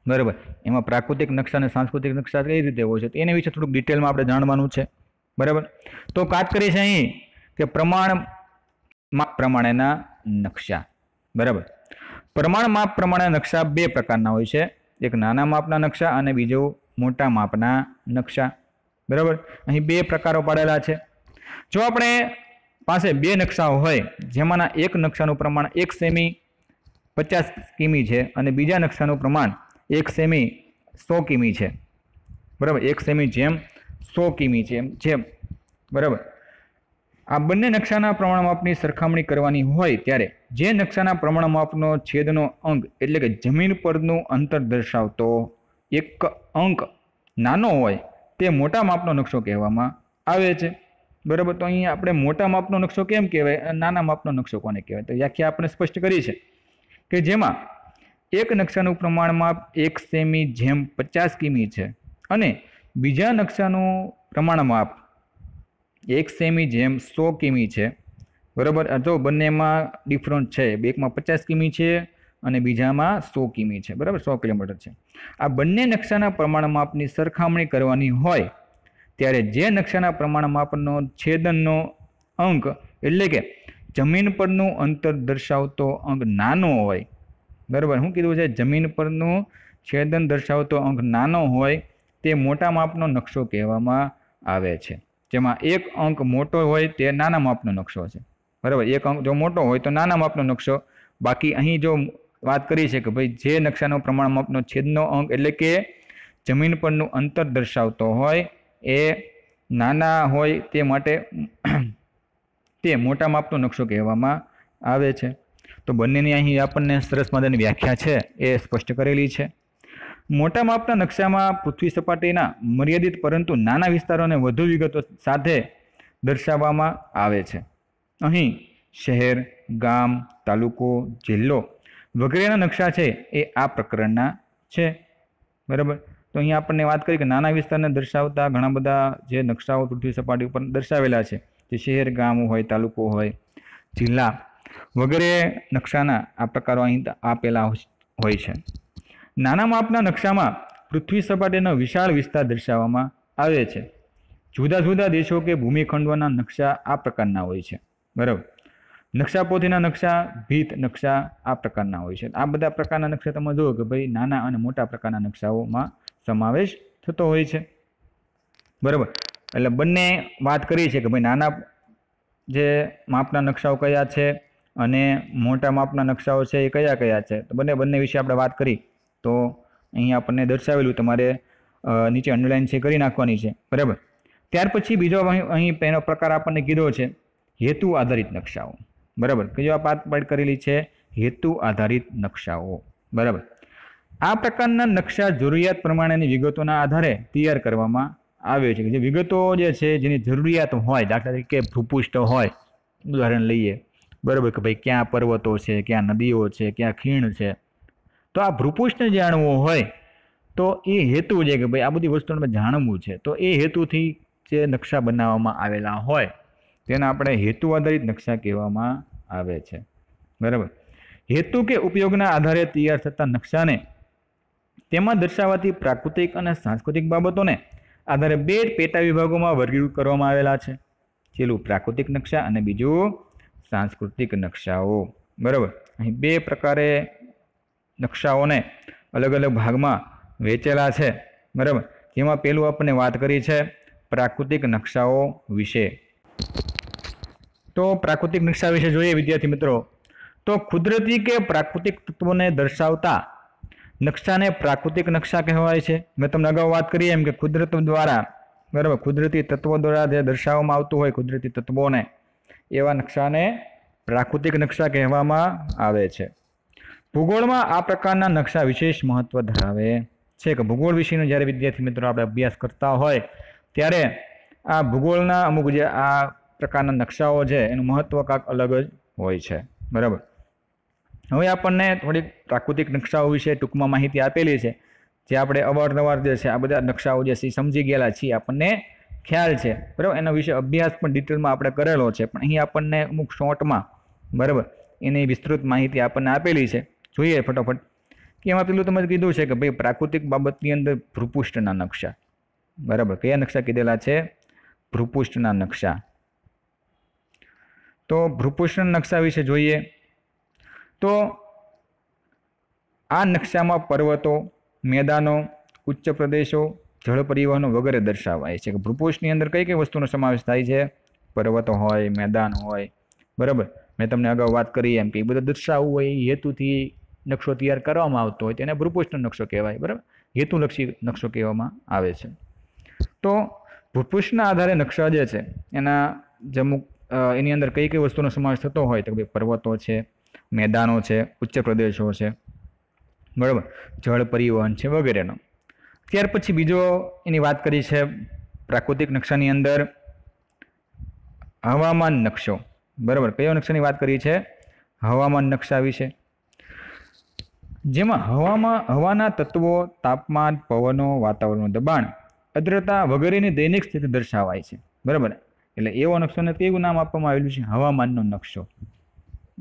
[SPEAKER 1] બરાબર, એમાં પ્રાકૃતિક નકશા અને સાંસ્કૃતિક નકશા કઈ રીતે હોય છે એના વિશે થોડુંક ડિટેલમાં આપણે જાણવાનું છે. બરાબર, તો વાત કરીએ છીએ અહીં કે પ્રમાણ માપ પ્રમાણેના નકશા. બરાબર, પ્રમાણ માપ પ્રમાણે નકશા બે પ્રકારના હોય છે, એક નાના માપના નકશા અને બીજું મોટા માપના નકશા. બરાબર, અહીં બે પ્રકારો પાડેલા છે. જો આપણે પાસે બે નકશાઓ હોય જેમાંના એક નકશાનું પ્રમાણ 1 સેમી 50 કિમી છે અને બીજા નકશાનું પ્રમાણ 1 સેમી 100 કિમી છે. બરાબર, 1 સેમી જેમ 100 કિમી છે. બરાબર, આ બંને નકશાના પ્રમાણ માપની સરખામણી કરવાની હોય ત્યારે જે નકશાના પ્રમાણ માપનો છેદનો અંક એટલે કે જમીન પરનું અંતર દર્શાવતો એક અંક નાનો હોય તે મોટા માપનો નકશો કહેવામાં આવે છે. બરાબર, તો અહીંયા આપણે મોટા માપનો નકશો કેમ કહેવાય અને નાના માપનો નકશો કોને કહેવાય, તો વ્યાખ્યા આપણે સ્પષ્ટ કરી છે કે જેમાં એક નકશાનું પ્રમાણ માપ 1 સેમી જેમ 50 કિમી છે અને બીજા નકશાનું પ્રમાણ માપ 1 સેમી જેમ 100 કિમી છે. બરાબર, તો બંનેમાં ડિફરન્ટ છે, એકમાં 50 કિમી છે અને બીજામાં 100 કિમી છે. બરાબર, 100 કિલોમીટર છે. આ બંને નકશાના પ્રમાણ માપની સરખામણી કરવાની હોય ત્યારે જે નકશાના પ્રમાણ માપનો છેદનનો અંક એટલે કે જમીન પરનું અંતર દર્શાવતો અંક નાનો હોય, બરાબર, શું કીધું છે, જમીન પરનું છેદન દર્શાવતો અંક નાનો હોય તે મોટા માપનો નકશો કહેવામાં આવે છે. જેમાં એક અંક મોટો હોય તે નાના માપનો નકશો છે. બરાબર, એક અંક જો મોટો હોય તો નાના માપનો નકશો. બાકી અહીં જો વાત કરી છે કે ભાઈ જે નકશાનો પ્રમાણ માપનો છેદનો અંક એટલે કે જમીન પરનું અંતર દર્શાવતો હોય એ નાના હોય તે માટે તે મોટા માપનો નકશો કહેવામાં આવે છે. તો બંનેની અહીં આપણને સરસ મજાની વ્યાખ્યા છે એ સ્પષ્ટ કરેલી છે. મોટા માપના નકશામાં પૃથ્વી સપાટીના મર્યાદિત પરંતુ નાના વિસ્તારોને વધુ વિગતો સાથે દર્શાવવામાં આવે છે. અહીં શહેર, ગામ, તાલુકો, જિલ્લો વગેરેના નકશા છે એ આ પ્રકરણના છે. બરાબર, તો અહીંયા આપણને વાત કરી કે નાના વિસ્તારને દર્શાવતા ઘણા બધા જે નકશાઓ પૃથ્વી સપાટી ઉપર દર્શાવેલા છે, જે શહેર, ગામ હોય, તાલુકો હોય, જિલ્લા વગેરે નકશાના આ પ્રકારો અહીં આપેલા હોય છે. નાના માપના નકશામાં પૃથ્વી સપાટીનો વિશાળ વિસ્તાર દર્શાવવામાં આવે છે. જુદા જુદા દેશો કે ભૂમિખંડોના નકશા આ પ્રકારના હોય છે. બરાબર, નકશાપોથીના નકશા, ભીત નકશા આ પ્રકારના હોય છે. આ બધા પ્રકારના નકશા તમે જુઓ કે ભાઈ નાના અને મોટા પ્રકારના નકશાઓમાં સમાવેશ થતો હોય છે. બરાબર, એટલે બંને વાત કરી છે કે ભાઈ નાના જે માપના નકશાઓ કયા છે અને મોટા માપના નકશાઓ છે એ કયા કયા છે, તો બંને વિશે આપણે વાત કરી. તો અહીં આપણને દર્શાવેલું તમારે નીચે અંડરલાઇન છે કરી નાખવાની છે. બરાબર, ત્યાર પછી બીજો અહીં એનો પ્રકાર આપણને કીધો છે હેતુ આધારિત નકશાઓ. બરાબર, કયો આ પાઠ કરેલી છે હેતુ આધારિત નકશાઓ. બરાબર, આ પ્રકારના નકશા જરૂરિયાત પ્રમાણેની વિગતોના આધારે તૈયાર કરવામાં આવે છે. જે વિગતો જે છે જેની જરૂરિયાત હોય, દાખલા તરીકે ભૂપૃષ્ઠ હોય, ઉદાહરણ લઈએ, બરાબર, કે ભાઈ ક્યાં પર્વતો છે, ક્યાં નદીઓ છે, ક્યાં ખીણ છે, તો આ ભૂપૃષ્ઠ જાણવું હોય તો એ હેતુ છે કે ભાઈ આ બધી વસ્તુને જાણવું છે, તો એ હેતુથી જે નકશા બનાવવામાં આવેલા હોય તેના આપણે હેતુ આધારિત નકશા કહેવામાં આવે છે. બરાબર, હેતુ કે ઉપયોગના આધારે તૈયાર થતા નકશાને તેમાં દર્શાવાતી પ્રાકૃતિક અને સાંસ્કૃતિક બાબતોને આધારે બે પેટા વિભાગોમાં વર્ગીકૃત કરવામાં આવેલા છે, છેલ્લું પ્રાકૃતિક નકશા અને બીજું સાંસ્કૃતિક નકશાઓ। બરાબર, અહીં બે પ્રકારે નકશાઓને અલગ અલગ ભાગમાં વહેંચેલા છે। બરાબર, જેમાં પહેલું આપણે વાત કરી છે પ્રાકૃતિક નકશાઓ વિશે। તો પ્રાકૃતિક નકશા વિશે જોઈએ વિદ્યાર્થી મિત્રો, તો કુદરતી કે પ્રાકૃતિક તત્વોને દર્શાવતા નકશાને પ્રાકૃતિક નકશા કહેવાય છે। મેં તમને અગાઉ વાત કરી એમ કે કુદરત દ્વારા, બરાબર, કુદરતી તત્વો દ્વારા જે દર્શાવવામાં આવતું હોય કુદરતી તત્વોને, એવા નકશાને પ્રાકૃતિક નકશા કહેવામાં આવે છે। ભૂગોળમાં આ પ્રકારના નકશા વિશેષ મહત્વ ધરાવે છે કે ભૂગોળ વિશેનો જ્યારે વિદ્યાર્થી મિત્રો આપણે અભ્યાસ કરતા હોય ત્યારે આ ભૂગોળના અમુક જે આ પ્રકારના નકશાઓ છે એનું મહત્વ કાંક અલગ જ હોય છે। બરાબર, હવે આપણને થોડીક પ્રાકૃતિક નકશાઓ વિશે ટૂંકમાં માહિતી આપેલી છે, જે આપણે અવારનવાર જે છે આ બધા નકશાઓ જે છે સમજી ગયેલા છીએ, આપણને ખ્યાલ છે। બરાબર, એના વિશે અભ્યાસ પણ ડિટેલમાં આપણે કરેલો છે, પણ અહીં આપણને અમુક શોર્ટમાં, બરાબર, એની વિસ્તૃત માહિતી આપણને આપેલી છે। જોઈએ ફટાફટ કે એમાં પેલું તમે કીધું છે કે ભાઈ પ્રાકૃતિક બાબતની અંદર ભૂપૃષ્ઠના નકશા। બરાબર, કયા નકશા કીધેલા છે? ભૂપૃષ્ઠના નકશા। તો ભૂપૃષ્ઠના નકશા વિશે જોઈએ તો આ નકશામાં પર્વતો, મેદાનો, ઉચ્ચ પ્રદેશો, જળ પરિવહનો વગેરે દર્શાવાય છે કે ભૂપૃષ્ઠની અંદર કઈ કઈ વસ્તુનો સમાવેશ થાય છે? પર્વતો હોય, મેદાન હોય। બરાબર, મેં તમને અગાઉ વાત કરી એમ કે એ બધું દર્શાવવું હોય એ હેતુથી નકશો તૈયાર કરવામાં આવતો હોય તેને ભૂપૃષ્ઠનો નકશો કહેવાય। બરાબર, હેતુલક્ષી નકશો કહેવામાં આવે છે। તો ભૂપૃષ્ઠના આધારે નકશા જે છે એના જે અમુક એની અંદર કઈ કઈ વસ્તુનો સમાવેશ થતો હોય તો ભાઈ પર્વતો છે, મેદાનો છે, ઉચ્ચ પ્રદેશો છે, બરાબર, જળ પરિવહન છે વગેરેનો। ત્યાર પછી બીજો એની વાત કરી છે પ્રાકૃતિક નકશાની અંદર હવામાન નકશો। બરાબર, કયો નકશાની વાત કરી છે? હવામાન નકશા વિશે, જેમાં હવાના તત્વો, તાપમાન, પવનો, વાતાવરણનું દબાણ, આર્દ્રતા વગેરેની દૈનિક સ્થિતિ દર્શાવાય છે। બરાબર, એટલે એવો નકશોને કેવું નામ આપવામાં આવેલું છે? હવામાનનો નકશો।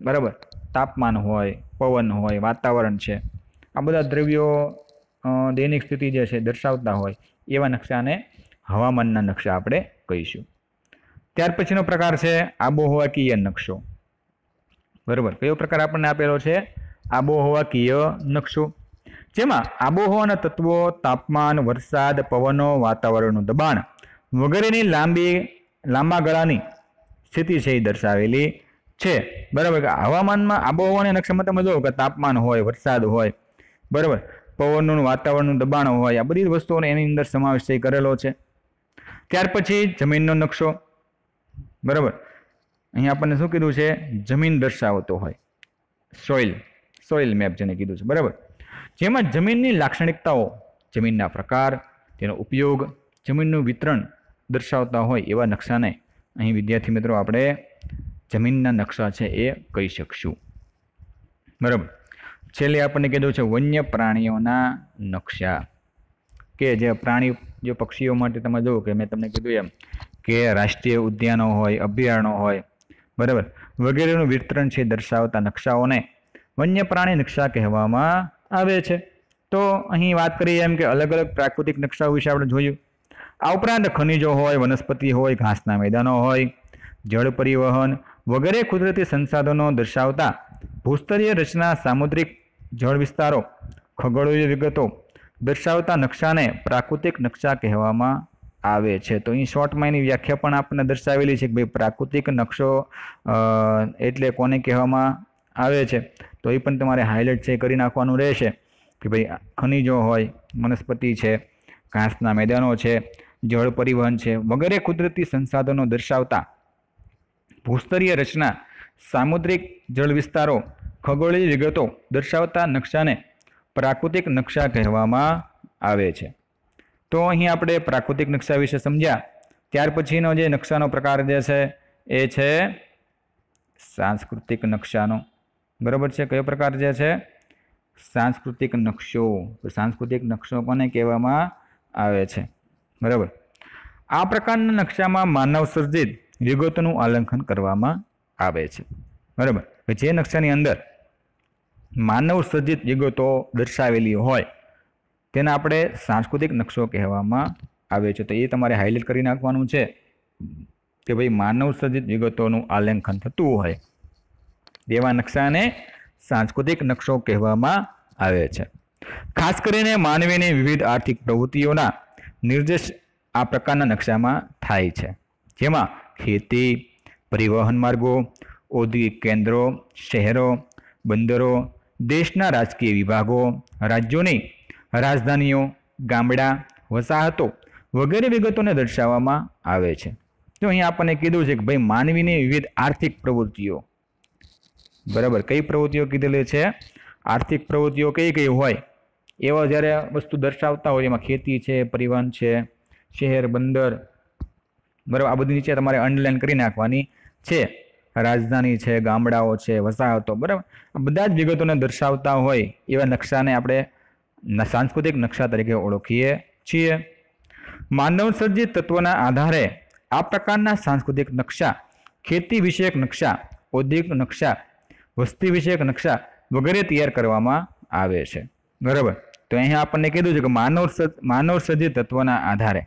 [SPEAKER 1] બરાબર, તાપમાન હોય, પવન હોય, વાતાવરણ છે, આ બધા દ્રવ્યો દૈનિક સ્થિતિ જે છે દર્શાવતા હોય એવા નકશાને હવામાનના નકશા આપણે કહીશું। ત્યાર પછીનો પ્રકાર છે આબોહવાકીય નકશો। બરાબર, કયો પ્રકાર આપણને આપેલો છે? આબોહવાકીય નકશો, જેમાં આબોહવાના તત્વો, તાપમાન, વરસાદ, પવનો, વાતાવરણનું દબાણ વગેરેની લાંબા ગાળાની સ્થિતિ છે એ દર્શાવેલી છે। બરાબર, કે હવામાનમાં આબોહવાના નકશામાં તમે જુઓ કે તાપમાન હોય, વરસાદ હોય, બરાબર, પવનનું, વાતાવરણનું દબાણ હોય, આ બધી વસ્તુઓનો એની અંદર સમાવેશ કરેલો છે। ત્યાર પછી જમીનનો નકશો। બરાબર, અહીં આપણને શું કીધું છે? જમીન દર્શાવતો હોય, સોઇલ મેપ જેને કીધું છે। બરાબર, જેમાં જમીનની લાક્ષણિકતાઓ, જમીનના પ્રકાર, તેનો ઉપયોગ, જમીનનું વિતરણ દર્શાવતા હોય એવા નકશાને અહીં વિદ્યાર્થી મિત્રો આપણે જમીનના નકશા છે એ કહી શકશું। બરાબર, છેલ્લે આપણને કીધું છે વન્ય પ્રાણીઓના નકશા, કે જે પ્રાણી, જે પક્ષીઓ માટે તમે જુઓ કે મેં તમને કીધું એમ કે રાષ્ટ્રીય ઉદ્યાનો હોય, અભયારણ્યો હોય, બરાબર, વગેરેનું વિતરણ છે દર્શાવતા નકશાઓને વન્ય પ્રાણી નકશા કહેવામાં આવે છે। તો અહીં વાત કરીએ એમ કે અલગ અલગ પ્રાકૃતિક નકશાઓ વિશે આપણે જોયું। આ ઉપરાંત ખનિજો હોય, વનસ્પતિ હોય, ઘાસના મેદાનો હોય, જળ પરિવહન વગેરે કુદરતી સંસાધનો દર્શાવતા ભૂસ્તરીય રચના, સામુદ્રિક જળ વિસ્તારો, ખગોળીય વિગતો દર્શાવતા નકશાને પ્રાકૃતિક નકશા કહેવામાં આવે છે। તો અહીં શોર્ટમાં એની વ્યાખ્યા પણ આપણને દર્શાવેલી છે કે ભાઈ પ્રાકૃતિક નકશો એટલે કોને કહેવામાં આવે છે, તો એ પણ તમારે હાઇલાઇટ છે કરી નાખવાનું રહેશે કે ભાઈ ખનિજો હોય, વનસ્પતિ છે, ઘાસના મેદાનો છે, જળ પરિવહન છે વગેરે કુદરતી સંસાધનો દર્શાવતા ભૂસ્તરીય રચના, સામુદ્રિક જળ વિસ્તારો, ખગોળીય વિગતો દર્શાવતા નકશાને પ્રાકૃતિક નકશા કહેવામાં આવે છે। તો અહીં આપણે પ્રાકૃતિક નકશા વિશે સમજ્યા। ત્યાર પછીનો જે નકશાનો પ્રકાર જે છે એ છે સાંસ્કૃતિક નકશાનો। બરાબર છે, કયો પ્રકાર જે છે? સાંસ્કૃતિક નકશો। સાંસ્કૃતિક નકશો કોને કહેવામાં આવે છે? બરાબર, આ પ્રકારના નકશામાં માનવ સર્જિત વિગતોનું આલેખન કરવામાં આવે છે। બરાબર, જે નકશાની અંદર માનવ સર્જિત વિગતો દર્શાવેલી હોય તેને આપણે સાંસ્કૃતિક નકશો કહેવામાં આવે છે। તો એ તમારે હાઇલાઇટ કરી નાખવાનું છે કે ભાई मानव સર્જિત વિગતોનું આલેખન થતું હોય તેવા નકશાને सांस्कृतिक नक्शो કહેવામાં આવે છે। ખાસ કરીને માનવીની વિવિધ આર્થિક પ્રવૃત્તિઓના નિર્દેશ આ પ્રકારના નકશામાં થાય છે, જેમાં ખેતી, પરિવહન માર્ગો, ઔદ્યોગિક કેન્દ્રો, શહેરો, બંદરો, દેશના રાજકીય વિભાગો, રાજ્યોની રાજધાનીઓ, ગામડા, વસાહતો વગેરે વિગતોને દર્શાવવામાં આવે છે। તો અહીં આપણને કીધું છે કે ભાઈ માનવીની વિવિધ આર્થિક પ્રવૃત્તિઓ, બરાબર, કઈ પ્રવૃત્તિઓ કીધેલી છે? આર્થિક પ્રવૃત્તિઓ કઈ કઈ હોય એવા જ્યારે વસ્તુ દર્શાવતા હોય એમાં ખેતી છે, પરિવહન છે, શહેર, બંદર, બરાબર, આ બધી નીચે તમારે અંડરલાઈન કરી નાખવાની છે। રાજધાની છે, ગામડાઓ છે, વસાહતો, બરાબર, બધા જ વિગતોને દર્શાવતા હોય એવા નકશાને આપણે સાંસ્કૃતિક નકશા તરીકે ઓળખીએ છીએ। માનવ સર્જિત તત્વના આધારે આ પ્રકારના સાંસ્કૃતિક નકશા, ખેતી વિષયક નકશા, ઔદ્યોગિક નકશા, વસ્તી વિષયક નકશા વગેરે તૈયાર કરવામાં આવે છે, બરાબર। તો અહીંયા આપણને કીધું છે કે માનવ સર્જિત તત્વના આધારે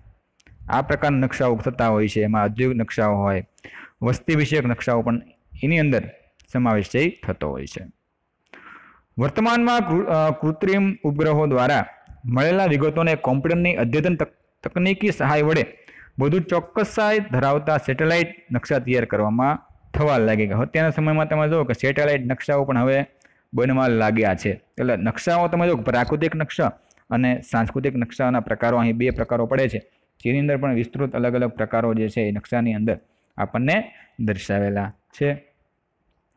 [SPEAKER 1] આ પ્રકારના નકશાઓ થતા હોય છે। એમાં ઔદ્યોગિક નકશાઓ હોય, વસ્તી વિષયક નકશાઓ પણ એની અંદર સમાવેશ થતો હોય છે। વર્તમાનમાં કૃત્રિમ ઉપગ્રહો દ્વારા મળેલા વિગતોને કોમ્પ્યુટરની અદ્યતન તકનીકી સહાય વડે વધુ ચોક્કસાઈ ધરાવતા સેટેલાઇટ નકશા તૈયાર કરવામાં થવા લાગે। અત્યારના સમયમાં તમે જુઓ કે સેટેલાઇટ નકશાઓ પણ હવે બનવા લાગ્યા છે। એટલે નકશાઓ તમે જો પ્રાકૃતિક નકશા અને સાંસ્કૃતિક નકશાના પ્રકારો અહીં બે પ્રકારો પડે છે, જેની અંદર પણ વિસ્તૃત અલગ અલગ પ્રકારો જે છે એ નકશાની અંદર આપણને દર્શાવેલા છે।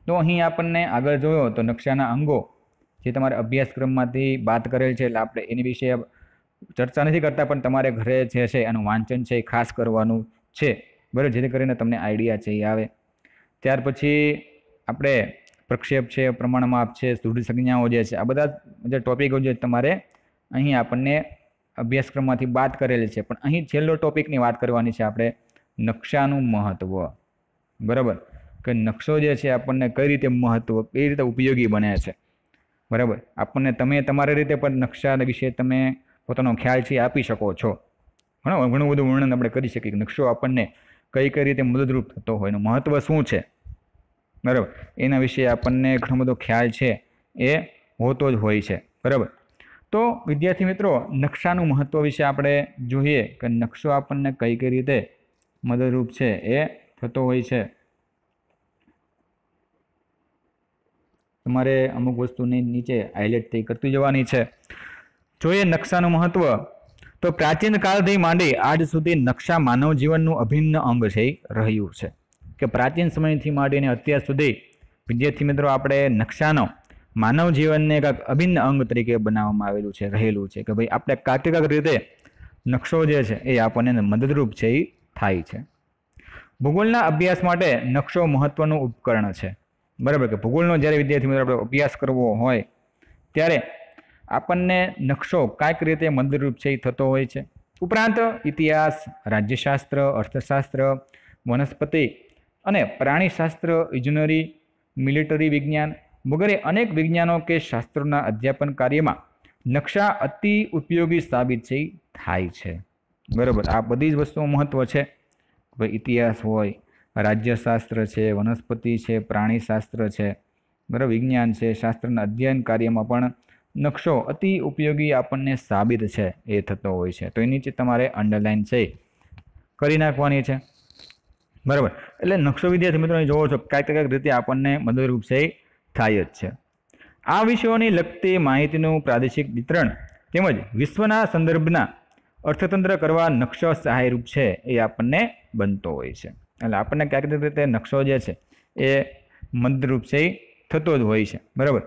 [SPEAKER 1] તો અહીં આપણને આગળ જોયો તો નકશાના અંગો જે તમારે અભ્યાસક્રમમાંથી વાત કરેલ છે, એટલે આપણે એની વિશે ચર્ચા નથી કરતા, પણ તમારે ઘરે જે છે એનું વાંચન છે એ ખાસ કરવાનું છે, બરાબર, જેથી કરીને તમને આઈડિયા છે એ આવે। ત્યાર પછી આપણે પ્રક્ષેપ છે, પ્રમાણમાપ છે, સ્થૂળ સંજ્ઞાઓ જે છે, આ બધા જે ટોપિકો જે તમારે અહીં આપણને અભ્યાસક્રમમાંથી વાત કરેલી છે, પણ અહીં છેલ્લો ટોપિકની વાત કરવાની છે આપણે નકશાનું મહત્વ, બરાબર, કે નકશો જે છે આપણને કઈ રીતે મહત્વ, કઈ રીતે ઉપયોગી બને છે, બરાબર। આપણને તમે તમારી રીતે પણ નકશા વિશે તમે પોતાનો ખ્યાલ છે આપી શકો છો। ઘણું બધું વર્ણન આપણે કરી શકીએ કે નકશો આપણને કઈ કઈ રીતે મદદરૂપ થતો હોય, એનું મહત્વ શું છે, બરાબર, એના વિશે આપણને ઘણો બધો ખ્યાલ છે એ હોતો જ હોય છે, બરાબર। તો વિદ્યાર્થી મિત્રો, નકશાનું મહત્વ વિશે આપણે જોઈએ કે નકશો આપણને કઈ કઈ રીતે મદદરૂપ છે એ થતો હોય છે। તમારે અમુક વસ્તુની નીચે હાઇલાઇટ થઈ કરતી જવાની છે। જોઈએ નકશાનું મહત્વ, તો પ્રાચીન કાળથી માંડી આજ સુધી નકશા માનવ જીવનનું અભિન્ન અંગ છે રહ્યું છે, કે પ્રાચીન સમયથી માંડીને અત્યાર સુધી વિદ્યાર્થી મિત્રો આપણે નકશાનો માનવ જીવનને એક અભિન્ન અંગ તરીકે બનાવવામાં આવેલું છે, રહેલું છે, કે ભાઈ આપણે કાંઈક રીતે નકશો જે છે એ આપણને મદદરૂપ છે એ થાય છે। ભૂગોળના અભ્યાસ માટે નકશો મહત્વનું ઉપકરણ છે, બરાબર, કે ભૂગોળનો જ્યારે વિદ્યાર્થી મિત્રો આપણે અભ્યાસ કરવો હોય ત્યારે આપણને નકશો કાંઈક રીતે મદદરૂપ છે એ થતો હોય છે। ઉપરાંત ઇતિહાસ, રાજ્યશાસ્ત્ર, અર્થશાસ્ત્ર, વનસ્પતિ અને પ્રાણીશાસ્ત્ર, ઇજનેરી, મિલિટરી વિજ્ઞાન વગેરે અનેક વિજ્ઞાનો કે શાસ્ત્રોના અધ્યાપન કાર્યમાં નકશા અતિ ઉપયોગી સાબિત થાય છે, બરાબર। આ બધી જ વસ્તુઓ મહત્વ છે, ભાઈ ઇતિહાસ હોય, રાજ્યશાસ્ત્ર છે, વનસ્પતિ છે, પ્રાણીશાસ્ત્ર છે, બરાબર, વિજ્ઞાન છે, શાસ્ત્રના અધ્યયન કાર્યમાં પણ નકશો અતિ ઉપયોગી આપણને સાબિત છે એ થતો હોય છે। તો એની નીચે તમારે અંડરલાઇન છે કરી નાખવાની છે, બરાબર। એટલે નકશો વિદ્યાર્થી મિત્રો જોવો છો કાંઈક રીતે આપણને મદદરૂપ છે થાય જ છે। આ વિષયોની લગતી માહિતીનું પ્રાદેશિક વિતરણ તેમજ વિશ્વના સંદર્ભના અર્થતંત્ર કરવા નકશો સહાયરૂપ છે એ આપણને બનતો હોય છે। એટલે આપણને ક્યાંક રીતે નકશો જે છે એ મદદરૂપ છે થતો જ હોય છે, બરાબર।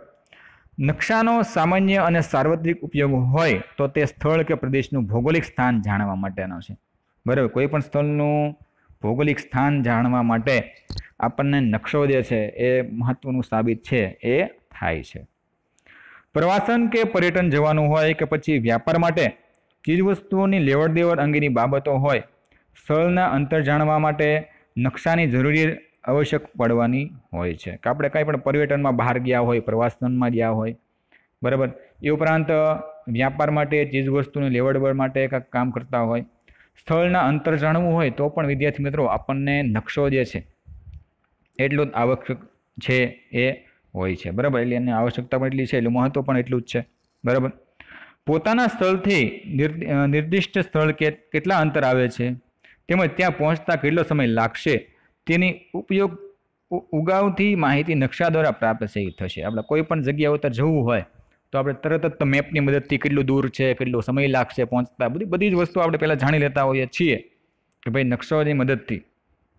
[SPEAKER 1] નકશાનો સામાન્ય અને સાર્વત્રિક ઉપયોગ હોય તો તે સ્થળ કે પ્રદેશનું ભૌગોલિક સ્થાન જાણવા માટેનો છે, બરાબર। કોઈ પણ સ્થળનું ભૌગોલિક સ્થાન જાણવા માટે આપણને નકશો જે છે એ મહત્વનું સાબિત છે એ થાય છે। પ્રવાસન કે પર્યટન જવાનું હોય કે પછી વ્યાપાર માટે ચીજવસ્તુઓની લેવડ દેવડ અંગેની બાબતો હોય, સ્થળના અંતર જાણવા માટે નકશાની જરૂરી આવશ્યક પડવાની હોય છે, કે આપણે કાંઈ પણ પર્યટનમાં બહાર ગયા હોય, પ્રવાસનમાં ગયા હોય, બરાબર, એ ઉપરાંત વ્યાપાર માટે ચીજવસ્તુની લેવડ દેવડ માટે કાંઈક કામ કરતા હોય સ્થળના અંતર જાણવું હોય તો પણ વિદ્યાર્થી મિત્રો આપણને નકશો જે છે એટલું જ આવશ્યક છે એ હોય છે, બરાબર. એટલે એની આવશ્યકતા પણ એટલી છે, એટલે મહત્વ પણ એટલું જ છે, બરાબર. પોતાના સ્થળથી નિર્દિષ્ટ સ્થળ કેટલા અંતર આવે છે તેમજ ત્યાં પહોંચતા કેટલો સમય લાગશે તેની ઉપયોગ ઉગાઉથી માહિતી નકશા દ્વારા પ્રાપ્ત થશે. આપણે કોઈ પણ જગ્યા ઉપર જવું હોય તો આપણે તરત જ મેપની મદદથી કેટલું દૂર છે, કેટલો સમય લાગશે પહોંચતા, બધી જ વસ્તુ આપણે પહેલાં જાણી લેતા હોઈએ છીએ કે ભાઈ નકશાઓની મદદથી,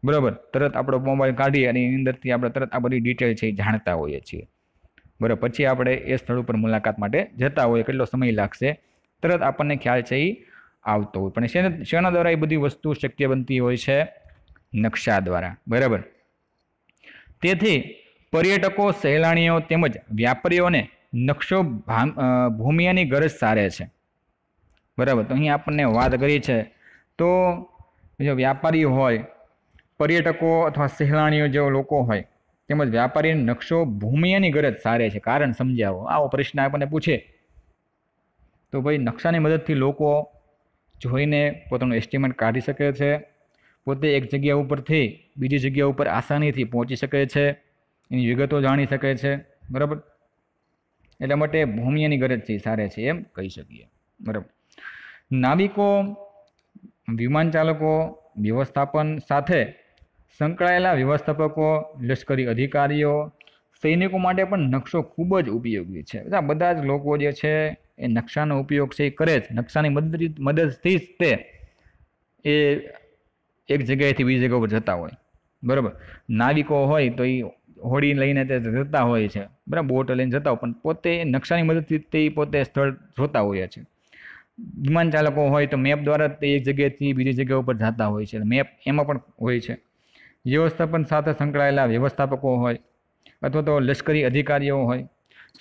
[SPEAKER 1] બરાબર. તરત આપણો મોબાઈલ કાઢી અને એની અંદરથી આપણે તરત આ બધી ડિટેલ છે એ જાણતા હોઈએ છીએ, બરાબર. પછી આપણે એ સ્થળ ઉપર મુલાકાત માટે જતા હોઈએ, કેટલો સમય લાગશે તરત આપણને ખ્યાલ છે એ આવતો હોય. પણ શેના દ્વારા એ બધી વસ્તુ શક્ય બનતી હોય છે? નકશા દ્વારા, બરાબર. તેથી પર્યટકો, સહેલાણીઓ તેમજ વ્યાપારીઓને નકશો ભૂમિયાની ગરજ સારે છે, બરાબર. તો અહીં આપણને વાત કરી છે તો જો વ્યાપારી હોય, પર્યટકો અથવા સહેલાણીઓ જેવા લોકો હોય તેમજ વ્યાપારીને નકશો ભૂમિયાની ગરજ સારે છે. કારણ સમજાવો. આવો પ્રશ્ન આપણને પૂછે તો ભાઈ નકશાની મદદથી લોકો જોઈને પોતાનું એસ્ટિમેટ કાઢી શકે છે, પોતે એક જગ્યા ઉપરથી બીજી જગ્યા ઉપર આસાનીથી પહોંચી શકે છે, એની વિગતો જાણી શકે છે, બરાબર. એટલા માટે ભૂમિયાની ગરજ છે સારે છે એમ કહી શકીએ, બરાબર. નાવિકો, વિમાન ચાલકો, વ્યવસ્થાપન સાથે સંકળાયેલા વ્યવસ્થાપકો, લશ્કરી અધિકારીઓ, સૈનિકો માટે પણ નકશો ખૂબ જ ઉપયોગી છે. બધા જ લોકો જે છે એ નકશાનો ઉપયોગ છે એ કરે જ. નકશાની મદદથી જ તે એ એક જગ્યાએથી બીજી જગ્યા ઉપર જતા હોય, બરાબર. નાવિકો હોય તો એ હોડી લઈને તે જતા હોય છે, બરાબર, બોટ લઈને જતા હોય, પણ પોતે નકશાની મદદથી તે પોતે સ્થળ જોતા હોય છે. વિમાન ચાલકો હોય તો મેપ દ્વારા તે એક જગ્યાએથી બીજી જગ્યા ઉપર જતા હોય છે, મેપ એમાં પણ હોય છે. વ્યવસ્થાપન સાથે સંકળાયેલા વ્યવસ્થાપકો હોય અથવા તો લશ્કરી અધિકારીઓ હોય,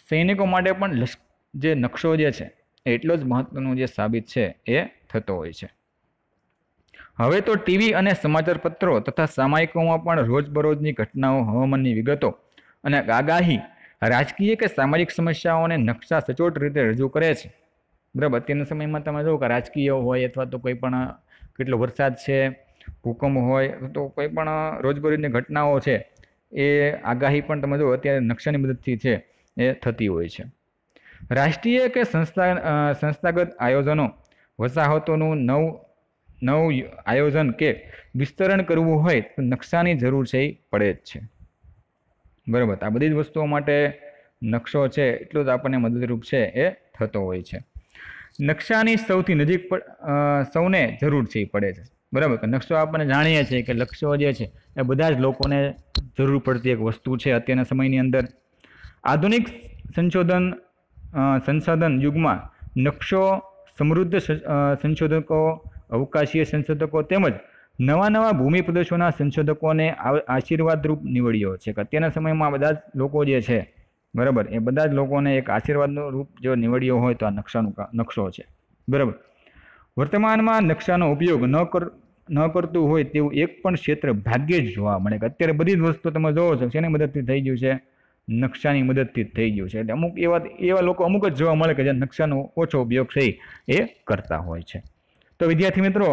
[SPEAKER 1] સૈનિકો માટે પણ જે નકશો જે છે એટલો જ મહત્વનો જે સાબિત છે એ થતો હોય છે. હવે તો ટીવી અને સમાચાર પત્રો તથા સામાયિકોમાં પણ રોજબરોજની ઘટનાઓ, હવામાનની વિગતો અને આગાહી, રાજકીય કે સામાજિક સમસ્યાઓને નકશા સચોટ રીતે રજૂ કરે છે, બરાબર. અત્યારના સમયમાં તમે જુઓ કે રાજકીય હોય અથવા તો કોઈ પણ કેટલો વરસાદ છે, ભૂકંપ હોય તો કોઈ પણ રોજબરોજની ઘટનાઓ છે એ આગાહી પણ તમે જુઓ અત્યારે નકશાની મદદથી છે એ થતી હોય છે. રાષ્ટ્રીય કે સંસ્થાગત આયોજનો, વસાહતોનું નવ આયોજન કે વિસ્તરણ કરવું હોય તો નકશાની જરૂર છે એ પડે જ છે, બરાબર. આ બધી જ વસ્તુઓ માટે નકશો છે એટલો જ આપણને મદદરૂપ છે એ થતો હોય છે. નકશાની સૌથી નજીક સૌને જરૂર છે એ પડે છે, બરાબર. નકશો આપણને જાણીએ છીએ કે નકશો જે છે એ બધા જ લોકોને જરૂર પડતી એક વસ્તુ છે અત્યારના સમયની અંદર. આધુનિક સંશોધન યુગમાં નકશો સમૃદ્ધ સંશોધકો, અવકાશીય સંશોધકો તેમજ નવા ભૂમિ પ્રદેશોના સંશોધકોને આશીર્વાદરૂપ નીવડ્યો છે. કે અત્યારના સમયમાં બધા જ લોકો જે છે, બરાબર, એ બધા જ લોકોને એક આશીર્વાદનું રૂપ જો નીવડ્યો હોય તો આ નકશો છે, બરાબર. વર્તમાનમાં નકશાનો ઉપયોગ ન કરતું હોય તેવું એક પણ ક્ષેત્ર ભાગ્યે જ જોવા મળે. કે અત્યારે બધી જ વસ્તુ તમે જોવો છો શેની મદદથી થઈ ગયું છે? નકશાની મદદથી જ થઈ ગયું છે. એટલે અમુક એવા લોકો અમુક જ જોવા મળે કે જે નકશાનો ઓછો ઉપયોગ છે એ કરતા હોય છે. તો વિદ્યાર્થી મિત્રો,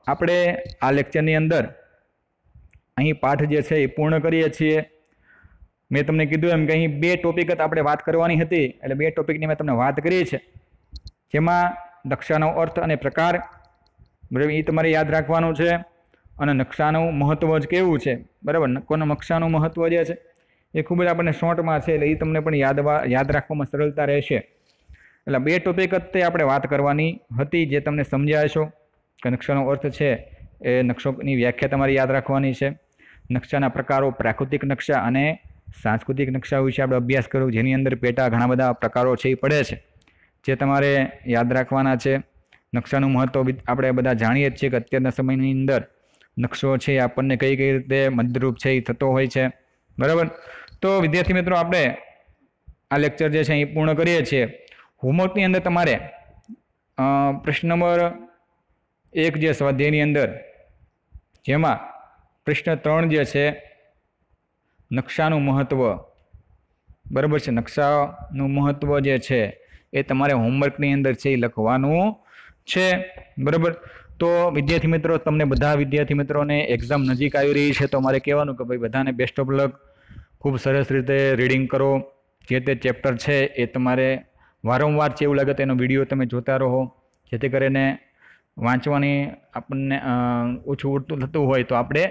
[SPEAKER 1] આપણે આ લેક્ચરની અંદર અહીં પાઠ જે છે એ પૂર્ણ કરીએ છીએ. મેં તમને કીધું એમ કે અહીં 2 ટોપિક આપણે વાત કરવાની હતી, એટલે 2 ટોપિકની મેં તમને વાત કરી છે, જેમાં નકશાનો અર્થ અને પ્રકાર, બરાબર, એ તમારે યાદ રાખવાનું છે. અને નકશાનું મહત્વ જ કેવું છે, બરાબર. નકશાનું મહત્વ જે છે એ ખૂબ જ આપણને શોર્ટમાં છે, એટલે એ તમને પણ યાદ રાખવામાં સરળતા રહેશે. એટલે 2 ટોપિક જ તે આપણે વાત કરવાની હતી, જે તમને સમજ્યા છો કે નકશાનો અર્થ છે એ નકશોની વ્યાખ્યા તમારે યાદ રાખવાની છે. નકશાના પ્રકારો, પ્રાકૃતિક નકશા અને સાંસ્કૃતિક નકશા વિશે આપણે અભ્યાસ કર્યો, જેની અંદર પેટા ઘણા બધા પ્રકારો છે એ પડે છે, જે તમારે યાદ રાખવાના છે. નકશાનું મહત્વ આપણે બધા જાણીએ જ છીએ કે અત્યારના સમયની અંદર નકશો છે એ આપણને કઈ રીતે મદદરૂપ છે એ થતો હોય છે, બરાબર. તો વિદ્યાર્થી મિત્રો, આપણે આ લેક્ચર જે છે એ પૂર્ણ કરીએ છીએ. હોમવર્કની અંદર તમારે પ્રશ્ન નંબર 1 જે સ્વાધ્યાયની અંદર, જેમાં પ્રશ્ન 3 જે છે નકશાનું મહત્વ, બરાબર છે, નકશાનું મહત્વ જે છે એ તમારે હોમવર્કની અંદર છે એ લખવાનું છે, બરાબર. તો વિદ્યાર્થી મિત્રો, તમને બધા વિદ્યાર્થી મિત્રોને એક્ઝામ નજીક આવી રહી છે, તો મારે કહેવાનું કે ભાઈ બધાને બેસ્ટ ઓફ લક. ખૂબ સરસ રીતે રીડિંગ કરો. જે તે ચેપ્ટર છે એ તમારે વારંવાર છે એવું લાગે તો એનો વિડીયો તમે જોતા રહો, જેથી કરીને વાંચવાની આપણને ઓછું ઉડતું થતું હોય તો આપણે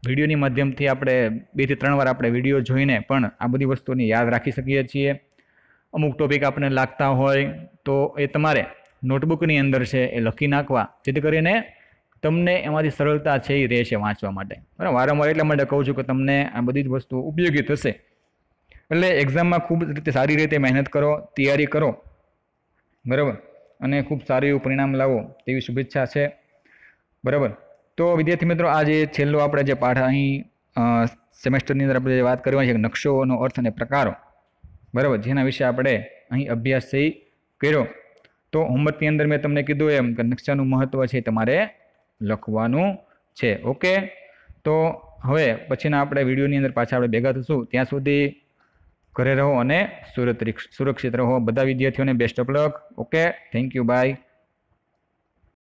[SPEAKER 1] વિડીયોની માધ્યમથી આપણે 2 થી 3 વાર આપણે વિડીયો જોઈને પણ આ બધી વસ્તુને યાદ રાખી શકીએ છીએ. અમુક ટોપિક આપણને લાગતા હોય તો એ તમારે નોટબુકની અંદર છે એ લખી નાખવા, જેથી કરીને તમને એમાંથી સરળતા છે એ રહેશે વાંચવા માટે. બરાબર, વારંવાર એટલા માટે કહું છું કે તમને આ બધી જ વસ્તુ ઉપયોગી થશે. એટલે એક્ઝામમાં ખૂબ રીતે સારી રીતે મહેનત કરો, તૈયારી કરો, બરાબર, અને ખૂબ સારું એવું પરિણામ લાવો તેવી શુભેચ્છા છે. બરાબર, તો વિદ્યાર્થી મિત્રો, આ જે છેલ્લો આપણે જે પાઠ અહીં સેમેસ્ટરની અંદર આપણે જે વાત કરવાની છે, નકશોનો અર્થ અને પ્રકારો, બરાબર, જેના વિશે આપણે અહીં અભ્યાસ કર્યો. તો હોમવર્કની અંદર મેં તમને કીધું એમ કે નકશાનું મહત્ત્વ છે તમારે લખવાનું છે. ઓકે, તો હવે પછીના આપણે વિડીયોની અંદર પાછા આપણે ભેગા થશું. ત્યાં સુધી ઘરે રહો અને સુરક્ષિત રહો. બધા વિદ્યાર્થીઓને best of luck. Okay, thank you, by.